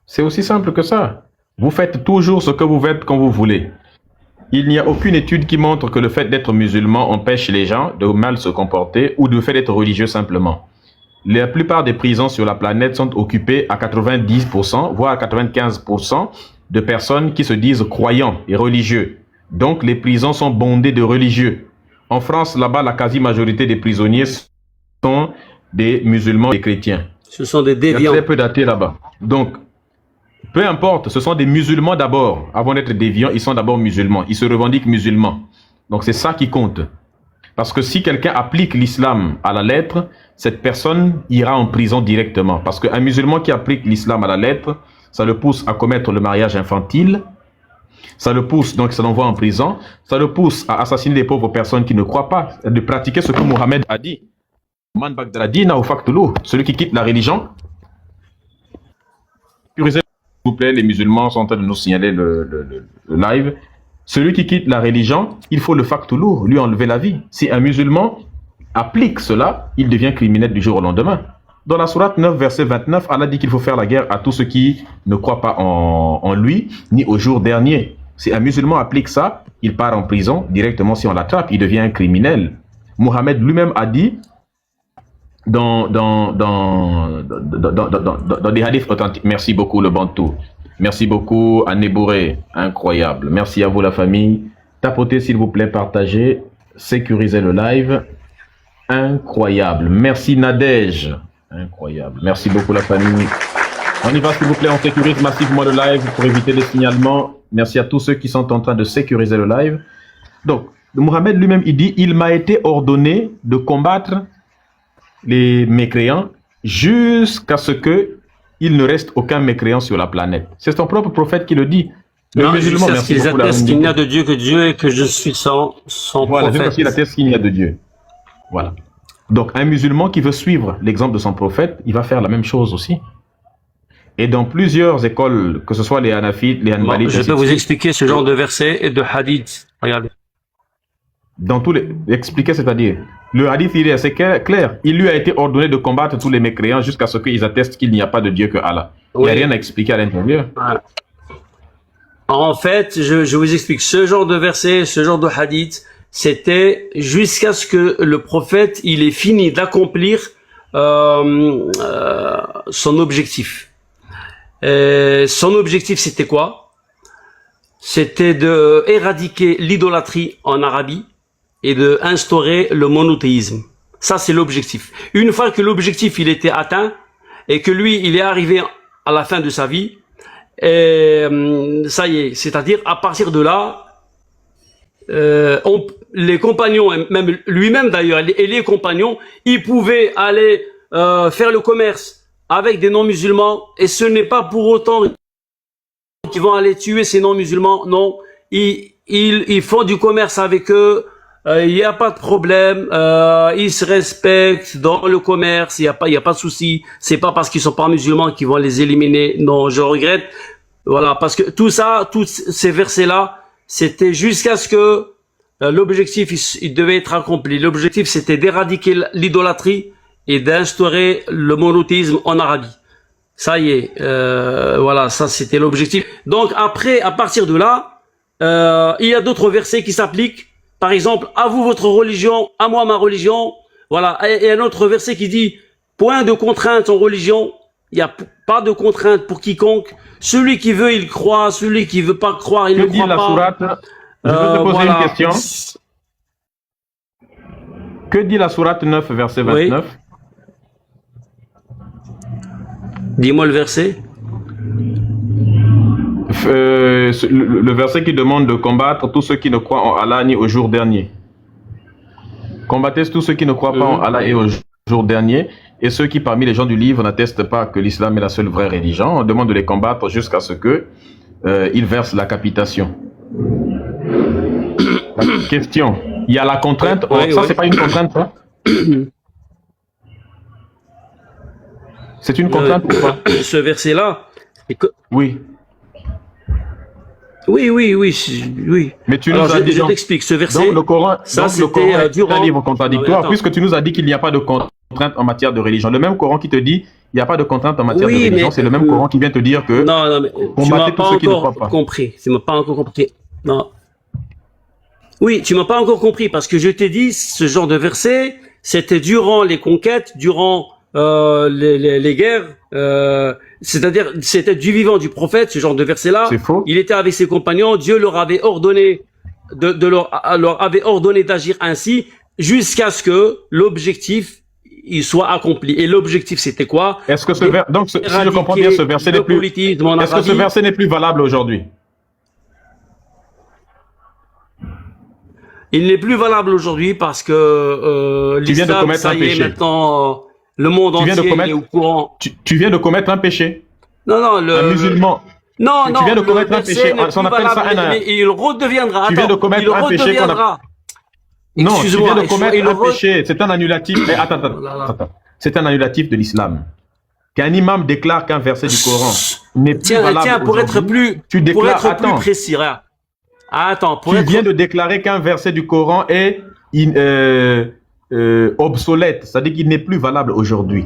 C'est aussi simple que ça. Vous faites toujours ce que vous faites quand vous voulez. Il n'y a aucune étude qui montre que le fait d'être musulman empêche les gens de mal se comporter ou le fait d'être religieux simplement. La plupart des prisons sur la planète sont occupées à 90%, voire à 95% de personnes qui se disent croyants et religieux. Donc les prisons sont bondées de religieux. En France, là-bas, la quasi-majorité des prisonniers sont des musulmans, des chrétiens. Ce sont des Il y a déviants. très peu d'athées là-bas. Donc, peu importe, ce sont des musulmans d'abord. Avant d'être déviants, ils sont d'abord musulmans. Ils se revendiquent musulmans. Donc, c'est ça qui compte. Parce que si quelqu'un applique l'islam à la lettre, cette personne ira en prison directement. Parce qu'un musulman qui applique l'islam à la lettre, ça le pousse à commettre le mariage infantile. Ça le pousse, donc ça l'envoie en prison. Ça le pousse à assassiner des pauvres personnes qui ne croient pas, de pratiquer ce que Mohammed a dit. Man bagdadina ou faktulu, celui qui quitte la religion. S'il vous plaît, les musulmans sont en train de nous signaler le live. Celui qui quitte la religion, il faut le faktulu, lui enlever la vie. Si un musulman applique cela, il devient criminel du jour au lendemain. Dans la sourate 9, verset 29, Allah dit qu'il faut faire la guerre à tous ceux qui ne croient pas en lui, ni au jour dernier. Si un musulman applique ça, il part en prison directement si on l'attrape, il devient un criminel. Mohammed lui-même a dit dans des hadiths authentiques. Merci beaucoup le Bantou. Merci beaucoup à Nebouré. Incroyable. Merci à vous la famille. Tapotez s'il vous plaît, partagez, sécurisez le live. Incroyable. Merci Nadège. Incroyable. Merci beaucoup la famille. On y va s'il vous plaît, on sécurise massivement le live pour éviter les signalements. Merci à tous ceux qui sont en train de sécuriser le live. Donc, Mohammed lui-même, il dit, il m'a été ordonné de combattre les mécréants jusqu'à ce que il ne reste aucun mécréant sur la planète. C'est son propre prophète qui le dit. Le Non, musulman, jusqu'à ce merci qu'ils beaucoup, la attestent qu'il reine. n'y a de Dieu que Dieu et que je suis son Voilà, c'est prophète. parce qu'il atteste qu'il n'y a de Dieu. Voilà. Donc, un musulman qui veut suivre l'exemple de son prophète, il va faire la même chose aussi. Et dans plusieurs écoles, que ce soit les Hanafites, les Bon, Hanbalites, je ainsi peux de vous suite, expliquer ce genre de versets et de hadiths. Regardez. dans tous les... Expliquer, c'est-à-dire, le hadith, il est assez clair. Il lui a été ordonné de combattre tous les mécréants jusqu'à ce qu'ils attestent qu'il n'y a pas de Dieu que Allah. Il n'y a Oui. rien à expliquer à l'intérieur. Voilà. En fait, je vous explique, ce genre de verset, ce genre de hadith, c'était jusqu'à ce que le prophète, il ait fini d'accomplir son objectif. Son objectif, c'était quoi? C'était de éradiquer l'idolâtrie en Arabie et de instaurer le monothéisme. Ça, c'est l'objectif. Une fois que l'objectif, il était atteint et que lui, il est arrivé à la fin de sa vie, et ça y est, c'est-à-dire à partir de là, les compagnons, même lui-même d'ailleurs, et les compagnons, ils pouvaient aller faire le commerce avec des non-musulmans, et ce n'est pas pour autant qu'ils vont aller tuer ces non-musulmans. Non, ils font du commerce avec eux. Il n'y a pas de problème, ils se respectent dans le commerce, il y a pas de souci. C'est pas parce qu'ils sont pas musulmans qu'ils vont les éliminer. Non, je regrette. Voilà, parce que tout ça, tous ces versets-là, c'était jusqu'à ce que l'objectif il devait être accompli. L'objectif, c'était d'éradiquer l'idolâtrie et d'instaurer le monothéisme en Arabie. Ça y est, voilà, ça c'était l'objectif. Donc après, à partir de là, il y a d'autres versets qui s'appliquent. Par exemple, à vous votre religion, à moi ma religion. Voilà. Et un autre verset qui dit, point de contrainte en religion. Il n'y a pas de contrainte pour quiconque. Celui qui veut, il croit. Celui qui veut pas croire, il ne Que dit croit la pas. sourate? Je peux te poser voilà. une question. Que dit la sourate 9, verset 29? Dis-moi le verset. Le verset qui demande de combattre tous ceux qui ne croient en Allah ni au jour dernier. Combattez tous ceux qui ne croient pas en Allah et au jour dernier, et ceux qui parmi les gens du livre n'attestent pas que l'islam est la seule vraie religion. On demande de les combattre jusqu'à ce que ils versent la capitation. Question. Il y a la contrainte. Oui, ça, oui. c'est pas une contrainte, ça? C'est une contrainte ou pas? Ce verset-là. Oui. Oui. Mais tu Alors, nous as dit je t'explique ce verset. donc le Coran, ça, donc le c'était, Coran est durant- un livre contradictoire, Non, mais attends. puisque tu nous as dit qu'il n'y a pas de contrainte en matière de religion. Le même Coran qui te dit il n'y a pas de contrainte en matière Oui, de religion, mais- c'est le même Coran qui vient te dire que Non, mais tu combattez m'as tous pas ceux qui ne encore croient pas. compris. Tu m'as pas encore compris. Non. Oui, tu m'as pas encore compris parce que je t'ai dit ce genre de verset, c'était durant les conquêtes, durant les guerres, c'est-à-dire c'était du vivant du prophète, ce genre de verset-là. C'est faux. Il était avec ses compagnons, Dieu leur avait ordonné leur avait ordonné d'agir ainsi jusqu'à ce que l'objectif il soit accompli. Et l'objectif, c'était quoi? Est-ce que donc, si je comprends bien, ce verset n'est plus, est-ce que ce verset n'est plus valable aujourd'hui? Il n'est plus valable aujourd'hui parce que l'islam, ça y est, maintenant, le monde entier est au courant. Tu viens de commettre un péché. Non, un musulman. Non, tu viens de commettre un péché. On appelle ça mais il redeviendra. Tu viens de commettre un péché qu'on a... Non, tu viens de commettre un péché. C'est un annulatif. Attends. C'est un annulatif de l'islam. Qu'un imam déclare qu'un verset du Coran n'est plus valable. Tiens, pour être plus précis, regarde. Attends, tu viens de déclarer qu'un verset du Coran est obsolète, c'est-à-dire qu'il n'est plus valable aujourd'hui.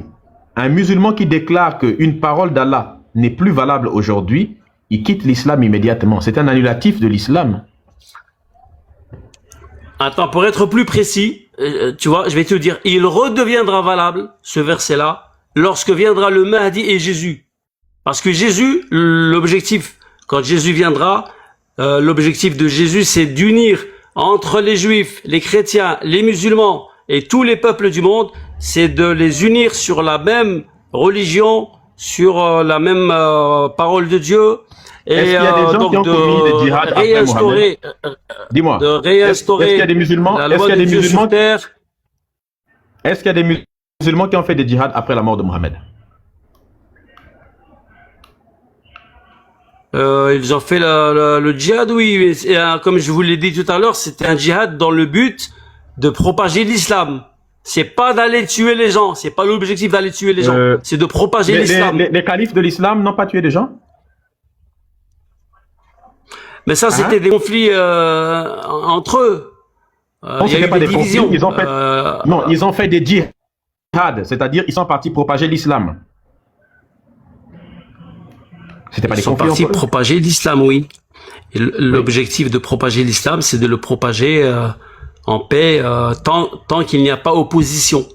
Un musulman qui déclare qu'une parole d'Allah n'est plus valable aujourd'hui, il quitte l'islam immédiatement. C'est un annulatif de l'islam. Attends, pour être plus précis, tu vois, je vais te dire, il redeviendra valable, ce verset-là, lorsque viendra le Mahdi et Jésus. Parce que Jésus, l'objectif, quand Jésus viendra, l'objectif de Jésus, c'est d'unir entre les Juifs, les chrétiens, les musulmans et tous les peuples du monde, c'est de les unir sur la même religion, sur la même parole de Dieu. Est-ce qu'il y a des gens qui ont commis des djihad après Mohammed? Dis-moi, est-ce qu'il y a des musulmans, est-ce qu'il y a des musulmans qui ont fait des djihad après la mort de Mohammed? Ils ont fait le djihad, oui. Et, comme je vous l'ai dit tout à l'heure, c'était un djihad dans le but de propager l'islam. C'est pas d'aller tuer les gens. C'est pas l'objectif d'aller tuer les gens. C'est de propager l'islam. Les califes de l'islam n'ont pas tué des gens? Mais ça, c'était des conflits entre eux. Non, c'était pas des conflits. Ils ont fait, non, ils ont fait des djihad, c'est-à-dire ils sont partis propager l'islam. C'était pas des conflits. Ils sont partis propager l'islam, oui. L'objectif de propager l'islam, c'est de le propager en paix tant qu'il n'y a pas opposition.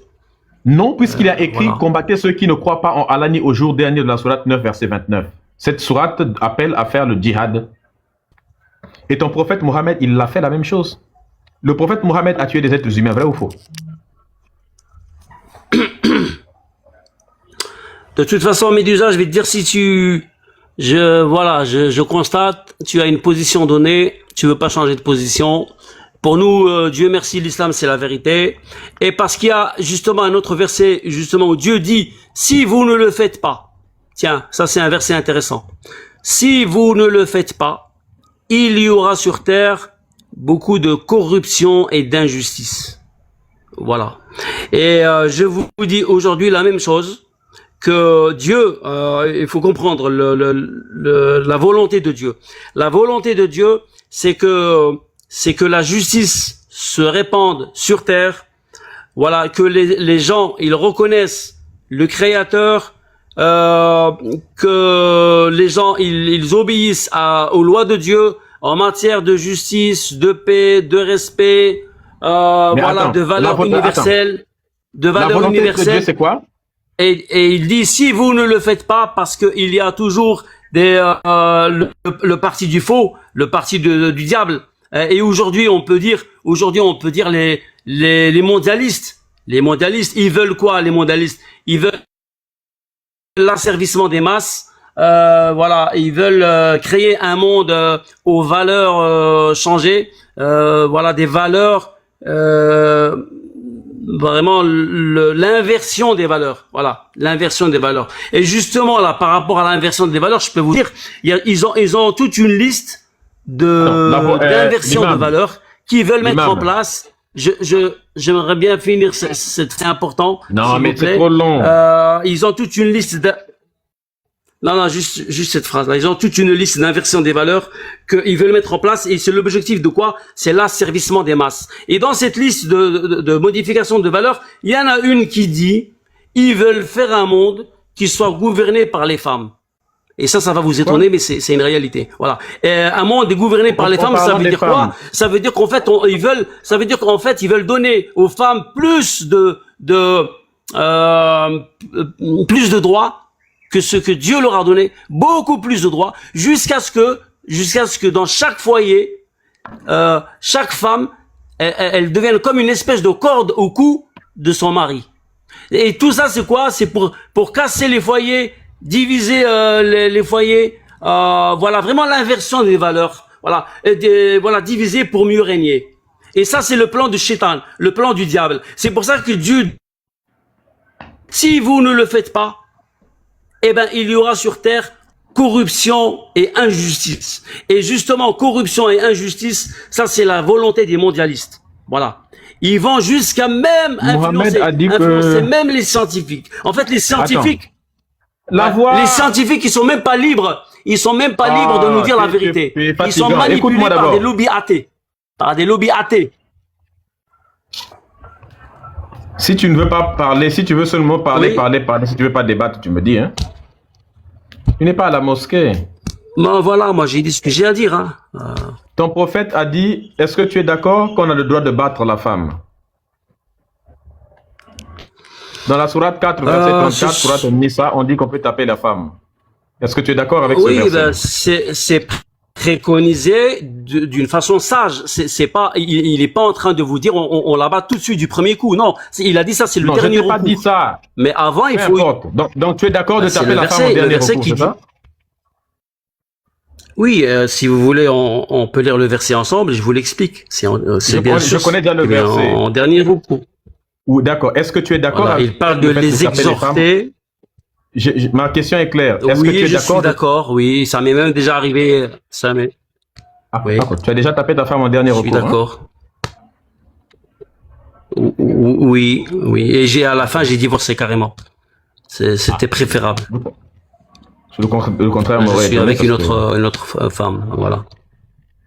Non, puisqu'il a écrit voilà. Combattez ceux qui ne croient pas en Allah ni au jour dernier de la sourate 9, verset 29. Cette sourate appelle à faire le djihad. Et ton prophète Mohammed, il a fait la même chose. Le prophète Mohammed a tué des êtres humains, vrai ou faux? De toute façon, Médusa, je vais te dire, si je constate, tu as une position donnée, tu veux pas changer de position. Pour nous, Dieu merci, l'islam c'est la vérité. Et parce qu'il y a justement un autre verset, justement, où Dieu dit, si vous ne le faites pas, tiens, ça c'est un verset intéressant. Si vous ne le faites pas, il y aura sur terre beaucoup de corruption et d'injustice. Voilà. Et je vous dis aujourd'hui la même chose, que Dieu, il faut comprendre la volonté de Dieu. La volonté de Dieu, c'est que la justice se répande sur terre. Voilà, que les gens, ils reconnaissent le Créateur, que les gens, ils obéissent aux lois de Dieu en matière de justice, de paix, de respect, de valeurs universelles. De valeurs universelles. De Dieu, c'est quoi? Et il dit, si vous ne le faites pas, parce que il y a toujours le parti du faux, le parti du diable. Et aujourd'hui, on peut dire les mondialistes. Les mondialistes, ils veulent quoi, les mondialistes? Ils veulent l'asservissement des masses. Ils veulent créer un monde aux valeurs changées. Des valeurs vraiment l'inversion des valeurs. Voilà, l'inversion des valeurs. Et justement là, par rapport à l'inversion des valeurs, je peux vous dire, ils ont toute une liste d'inversion de valeurs qu'ils veulent mettre en place. J'aimerais bien finir, c'est très important. Non, mais c'est trop long. Ils ont toute une liste juste cette phrase-là. Ils ont toute une liste d'inversion des valeurs qu'ils veulent mettre en place, et c'est l'objectif de quoi? C'est l'asservissement des masses. Et dans cette liste de modification de valeurs, il y en a une qui dit, ils veulent faire un monde qui soit gouverné par les femmes. Et ça va vous étonner, mais c'est une réalité. Voilà. Un monde gouverné par les femmes, ça veut dire quoi? Ça veut dire qu'en fait, ils veulent donner aux femmes plus de droits que ce que Dieu leur a donné, beaucoup plus de droits, jusqu'à ce que dans chaque foyer, chaque femme, elle devient comme une espèce de corde au cou de son mari. Et tout ça, c'est quoi? C'est pour casser les foyers, diviser les foyers. Voilà, vraiment l'inversion des valeurs. Voilà, voilà, diviser pour mieux régner. Et ça, c'est le plan de Shaitan, le plan du diable. C'est pour ça que Dieu, si vous ne le faites pas, eh ben, il y aura sur terre corruption et injustice. Et justement, corruption et injustice, ça, c'est la volonté des mondialistes. Voilà. Ils vont jusqu'à même influencer même les scientifiques. En fait, les scientifiques, les scientifiques, ils sont même pas libres. Ils sont même pas libres de nous dire la vérité. Ils sont manipulés par des lobbies athées. Par des lobbies athées. Si tu ne veux pas parler, si tu veux seulement parler, si tu veux pas débattre, tu me dis, hein. Tu n'es pas à la mosquée. Ben voilà, moi j'ai dit ce que j'ai à dire, hein. Ton prophète a dit, est-ce que tu es d'accord qu'on a le droit de battre la femme? Dans la sourate 4, verset 34, sourate Nisa, on dit qu'on peut taper la femme. Est-ce que tu es d'accord avec ce verset? Oui, ben, c'est préconisé d'une façon sage. C'est pas, il est pas en train de vous dire on la bat tout de suite du premier coup. Non, il a dit ça, c'est le dernier recours. Non, je n'ai pas dit ça. Mais avant, il faut. Donc tu es d'accord de taper la femme au dernier recours, c'est ça? Oui, si vous voulez, on peut lire le verset ensemble. Je vous l'explique. Je connais bien le verset. En dernier recours. Ou d'accord. Est-ce que tu es d'accord? Voilà, il parle de les exhorter. Ma question est claire. Est-ce que tu es d'accord? Oui, je suis d'accord. Oui, ça m'est même déjà arrivé. Ça m'est. Oui. Tu as déjà tapé ta femme en dernier recours. Je suis d'accord. Hein? Oui. Et à la fin, j'ai divorcé carrément. C'était préférable. Le contraire m'aurait. Je suis avec une autre femme. Voilà.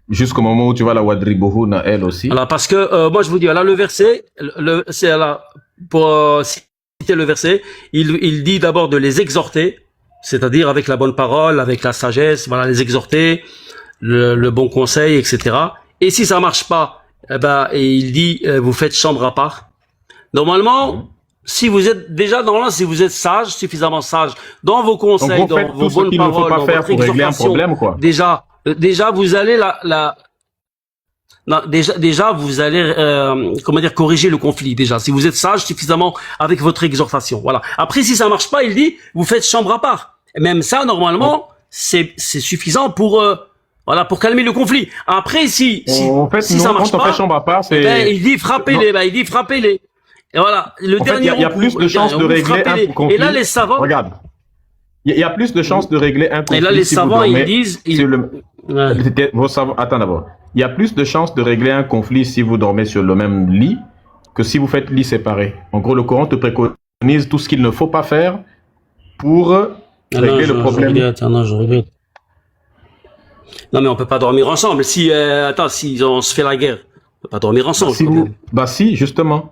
Jusqu'au moment où tu vas la Wadribohuna, elle aussi. Alors parce que moi je vous dis, là le verset, c'est là pour citer le verset, il dit d'abord de les exhorter, c'est-à-dire avec la bonne parole, avec la sagesse, voilà, les exhorter, le bon conseil, etc. Et si ça marche pas, et il dit vous faites chambre à part. Normalement, si vous êtes déjà si vous êtes sage, suffisamment sage dans vos conseils, dans vos bonnes paroles, dans votre exhortation, déjà vous allez déjà vous allez comment dire, corriger le conflit déjà si vous êtes sage suffisamment avec votre exhortation. Voilà. Après si ça marche pas, il dit vous faites chambre à part. Et même ça normalement c'est suffisant pour voilà, pour calmer le conflit. Après si ça marche pas, chambre à part, il dit frappez-les, il dit frappez-les. Et voilà, le dernier il y a plus de chances de régler un conflit. Et là les savants, regarde. Il y a plus de chances de régler un conflit. Et là, les savants, ils disent... Vos savants, attends d'abord. Il y a plus de chances de régler un conflit si vous dormez sur le même lit que si vous faites lit séparé. En gros, le Coran te préconise tout ce qu'il ne faut pas faire pour régler le problème. Je regrette. Non, mais on peut pas dormir ensemble. Si on se fait la guerre, on peut pas dormir ensemble. Si, justement.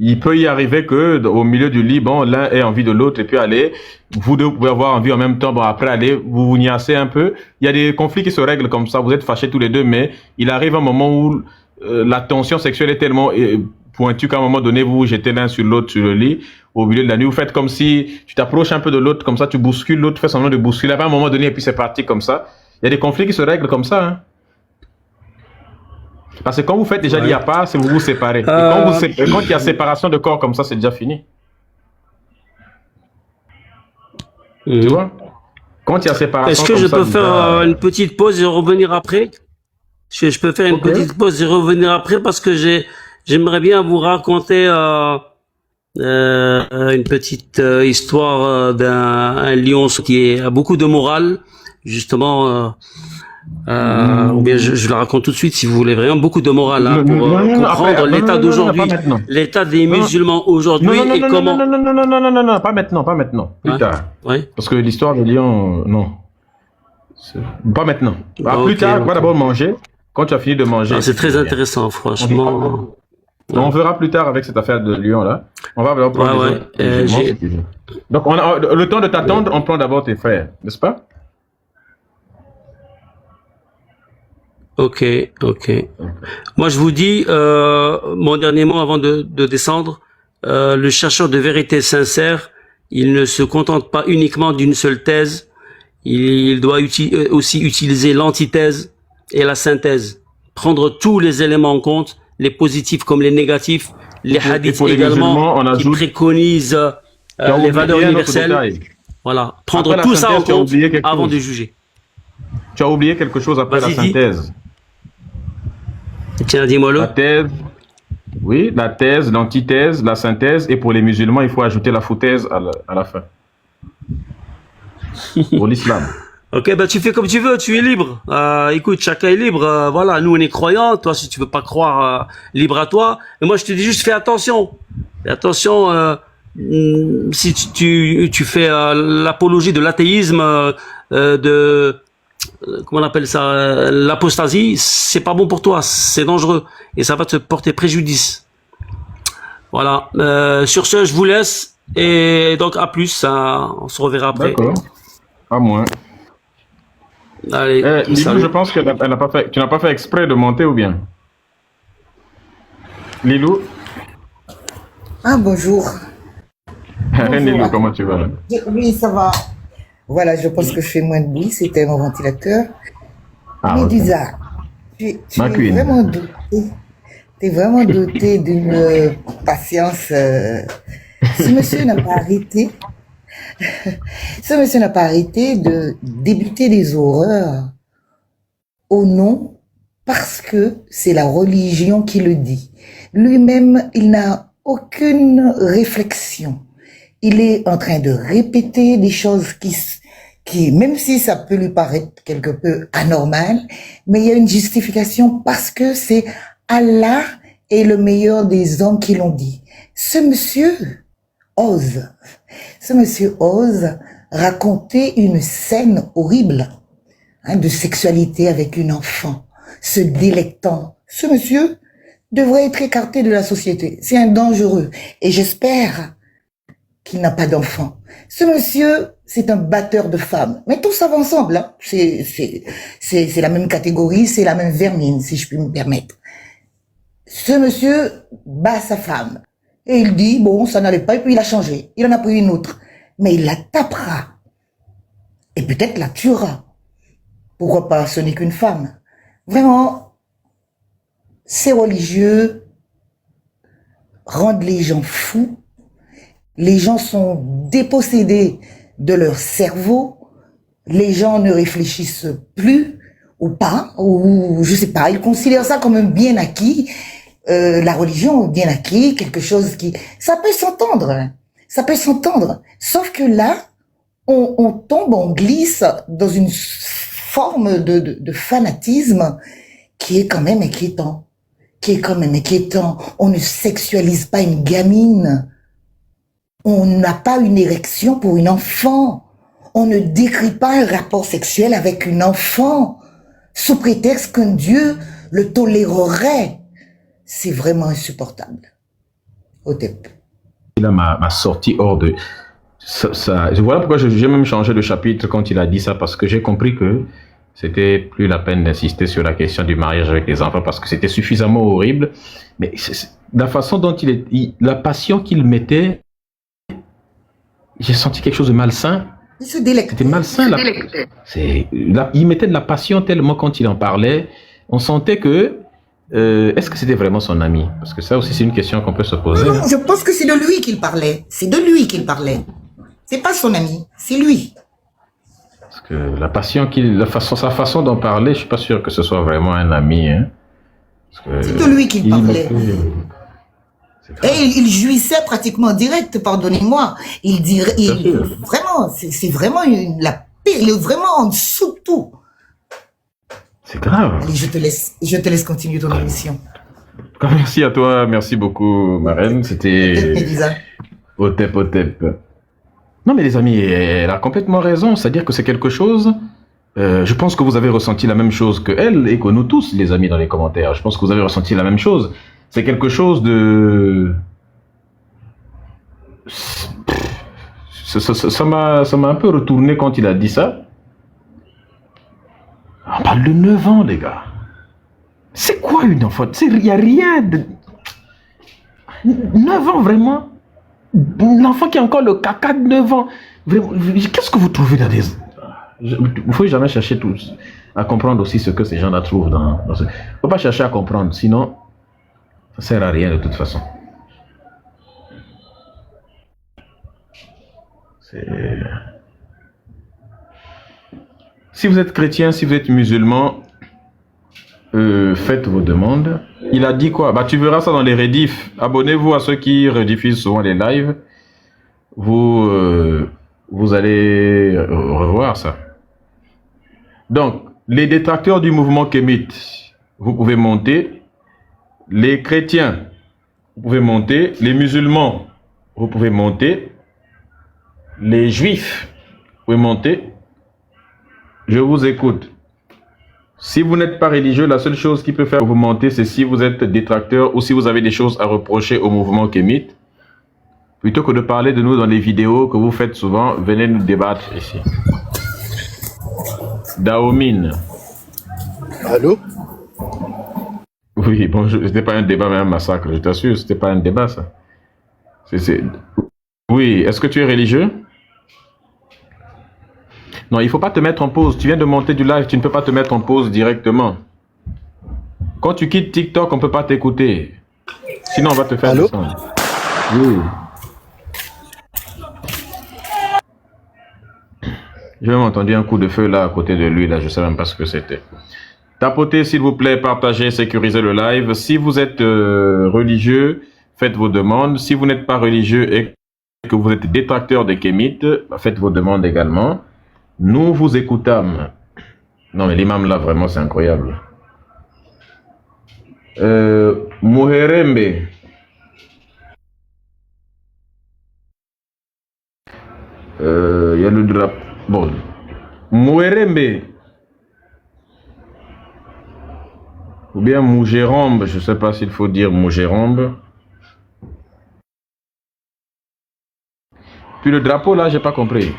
Il peut y arriver que au milieu du lit, l'un ait envie de l'autre et puis aller, vous deux pouvez avoir envie en même temps, après aller, vous vous niassez un peu. Il y a des conflits qui se règlent comme ça, vous êtes fâchés tous les deux, mais il arrive un moment où la tension sexuelle est tellement pointue qu'à un moment donné, vous vous jetez l'un sur l'autre sur le lit, au milieu de la nuit, vous faites comme si tu t'approches un peu de l'autre, comme ça, tu bouscules l'autre, fais semblant de bousculer, à un moment donné, et puis c'est parti comme ça. Il y a des conflits qui se règlent comme ça, hein. Parce que quand vous faites déjà lit à part, c'est vous vous séparez. Et quand il y a séparation de corps comme ça, c'est déjà fini. Tu vois? Quand il y a séparation. Est-ce que je peux faire une petite pause et revenir après? Je peux faire une petite pause et revenir après parce que j'aimerais bien vous raconter une petite histoire d'un lion qui a beaucoup de morale, justement. Ou bien je la raconte tout de suite si vous voulez, vraiment beaucoup de morale hein, pour comprendre l'état d'aujourd'hui, l'état des musulmans aujourd'hui et comment. Non, pas maintenant, plus tard. Ouais. Parce que l'histoire de Lyon, non. Pas maintenant. Plus tard, on va d'abord manger. Quand tu as fini de manger. C'est très intéressant, franchement. On verra plus tard avec cette affaire de Lyon là. On va d'abord prendre donc on a le temps de t'attendre, on prend d'abord tes frères, n'est-ce pas? Ok. Moi, je vous dis, mon dernier mot avant de descendre, le chercheur de vérité sincère, il ne se contente pas uniquement d'une seule thèse, il doit aussi utiliser l'antithèse et la synthèse prendre tous les éléments en compte, les positifs comme les négatifs, les Et hadiths pour les également, musulmans, on qui ajoute... préconisent Tu as les oublié valeurs un autre universelles. détail. Voilà, prendre Après la tout ça en synthèse, tu as compte oublié quelque avant chose. de juger. Tu as oublié quelque chose après la Vas-y, dis. synthèse. Tiens, dis-moi-le. La thèse, oui, la thèse, l'antithèse, la synthèse, et pour les musulmans, il faut ajouter la foutaise à la fin. Pour l'islam. Ok, ben tu fais comme tu veux, tu es libre. Écoute, chacun est libre. Voilà, nous on est croyants. Toi, si tu veux pas croire, libre à toi. Et moi, je te dis juste, fais attention. Fais attention. Si tu fais l'apologie de l'athéisme, comment on appelle ça, l'apostasie, c'est pas bon pour toi. C'est dangereux et ça va te porter préjudice. Voilà. Sur ce, je vous laisse et donc à plus. On se reverra après. D'accord. À moins. Allez, Lilou, salut. je pense que tu n'as pas fait exprès de monter ou bien? Lilou? Ah, bonjour. Lilou, comment tu vas? Oui, ça va. Voilà, je pense que je fais moins de bruit, c'était mon ventilateur. Ah, ok. Médusa, tu Ma es queen. vraiment doté. Tu es vraiment doté d'une patience. Ce monsieur n'a pas arrêté. Ce monsieur n'a pas arrêté de débuter des horreurs au nom parce que c'est la religion qui le dit. Lui-même, il n'a aucune réflexion. Il est en train de répéter des choses qui, même si ça peut lui paraître quelque peu anormal, mais il y a une justification parce que c'est Allah est le meilleur des hommes qui l'ont dit. Ce monsieur ose raconter une scène horrible de sexualité avec une enfant, se délectant. Ce monsieur devrait être écarté de la société. C'est un dangereux. Et j'espère qu'il n'a pas d'enfant. Ce monsieur, c'est un batteur de femmes. Mais tout ça va ensemble. Hein. C'est la même catégorie, c'est la même vermine, si je puis me permettre. Ce monsieur bat sa femme. Et il dit, bon, ça n'allait pas, et puis il a changé. Il en a pris une autre. Mais il la tapera. Et peut-être la tuera. Pourquoi pas, ce n'est qu'une femme. Vraiment, ces religieux rendent les gens fous. Les gens sont dépossédés de leur cerveau. Les gens ne réfléchissent plus, ou pas, ou je sais pas, ils considèrent ça comme un bien acquis. La religion, bien acquis, quelque chose qui... Ça peut s'entendre, hein. Ça peut s'entendre. Sauf que là, on tombe, on glisse dans une forme de fanatisme qui est quand même inquiétant. On ne sexualise pas une gamine. On n'a pas une érection pour une enfant. On ne décrit pas un rapport sexuel avec une enfant sous prétexte qu'un Dieu le tolérerait. C'est vraiment insupportable. Hotep. Il m'a sorti hors de... Voilà pourquoi j'ai même changé de chapitre quand il a dit ça, parce que j'ai compris que c'était plus la peine d'insister sur la question du mariage avec les enfants, parce que c'était suffisamment horrible. Mais la façon dont la passion qu'il mettait, j'ai senti quelque chose de malsain. Il se délectait. C'était malsain. Il mettait de la passion tellement quand il en parlait. On sentait que... est-ce que c'était vraiment son ami? Parce que ça aussi, c'est une question qu'on peut se poser. Non, je pense que c'est de lui qu'il parlait. C'est de lui qu'il parlait. C'est pas son ami, c'est lui. Parce que la passion sa façon d'en parler, je suis pas sûr que ce soit vraiment un ami. Hein. C'est de lui qu'il parlait. Et il jouissait pratiquement en direct, pardonnez-moi. Vraiment, c'est vraiment la pire. Il est vraiment en dessous de tout. C'est grave. Allez, je te laisse continuer ton émission. Merci à toi, merci beaucoup, ma reine. C'était Hotep. Non, mais les amis, elle a complètement raison. C'est-à-dire que c'est quelque chose. Je pense que vous avez ressenti la même chose que elle et que nous tous, les amis, dans les commentaires. Je pense que vous avez ressenti la même chose. C'est quelque chose de. Ça m'a un peu retourné quand il a dit ça. On parle de 9 ans, les gars. C'est quoi une enfant? Il n'y a rien de... 9 ans, vraiment? L'enfant qui a encore le caca de 9 ans. Qu'est-ce que vous trouvez dans des... Vous ne faut jamais chercher tous. à comprendre aussi ce que ces gens-là trouvent dans ce... Faut pas chercher à comprendre, sinon, ça sert à rien de toute façon. Si vous êtes chrétien, si vous êtes musulman, faites vos demandes. Il a dit quoi? Bah, tu verras ça dans les rediffs. Abonnez-vous à ceux qui rediffusent souvent les lives. Vous allez revoir ça. Donc, les détracteurs du mouvement kémite, vous pouvez monter. Les chrétiens, vous pouvez monter. Les musulmans, vous pouvez monter. Les juifs, vous pouvez monter. Je vous écoute. Si vous n'êtes pas religieux, la seule chose qui peut faire vous monter, c'est si vous êtes détracteur ou si vous avez des choses à reprocher au mouvement kémite. Plutôt que de parler de nous dans les vidéos que vous faites souvent, venez nous débattre ici. Daomine. Allô? Oui, bon, c'était pas un débat, mais un massacre, je t'assure, c'était pas un débat, ça. Oui, est-ce que tu es religieux? Non, il ne faut pas te mettre en pause. Tu viens de monter du live, tu ne peux pas te mettre en pause directement. Quand tu quittes TikTok, on ne peut pas t'écouter. Sinon, on va te faire descendre. Oui. J'ai même entendu un coup de feu là à côté de lui, là, je ne sais même pas ce que c'était. Tapotez s'il vous plaît, partagez, sécurisez le live. Si vous êtes religieux, faites vos demandes. Si vous n'êtes pas religieux et que vous êtes détracteur des kémites, faites vos demandes également. Nous vous écoutons. Non mais l'imam là, vraiment, c'est incroyable. Muherembe. Il y a le drapeau. Bon. Muherembe. Ou bien Mougerombe, je ne sais pas s'il faut dire Mougerombe. Puis le drapeau là, j'ai pas compris.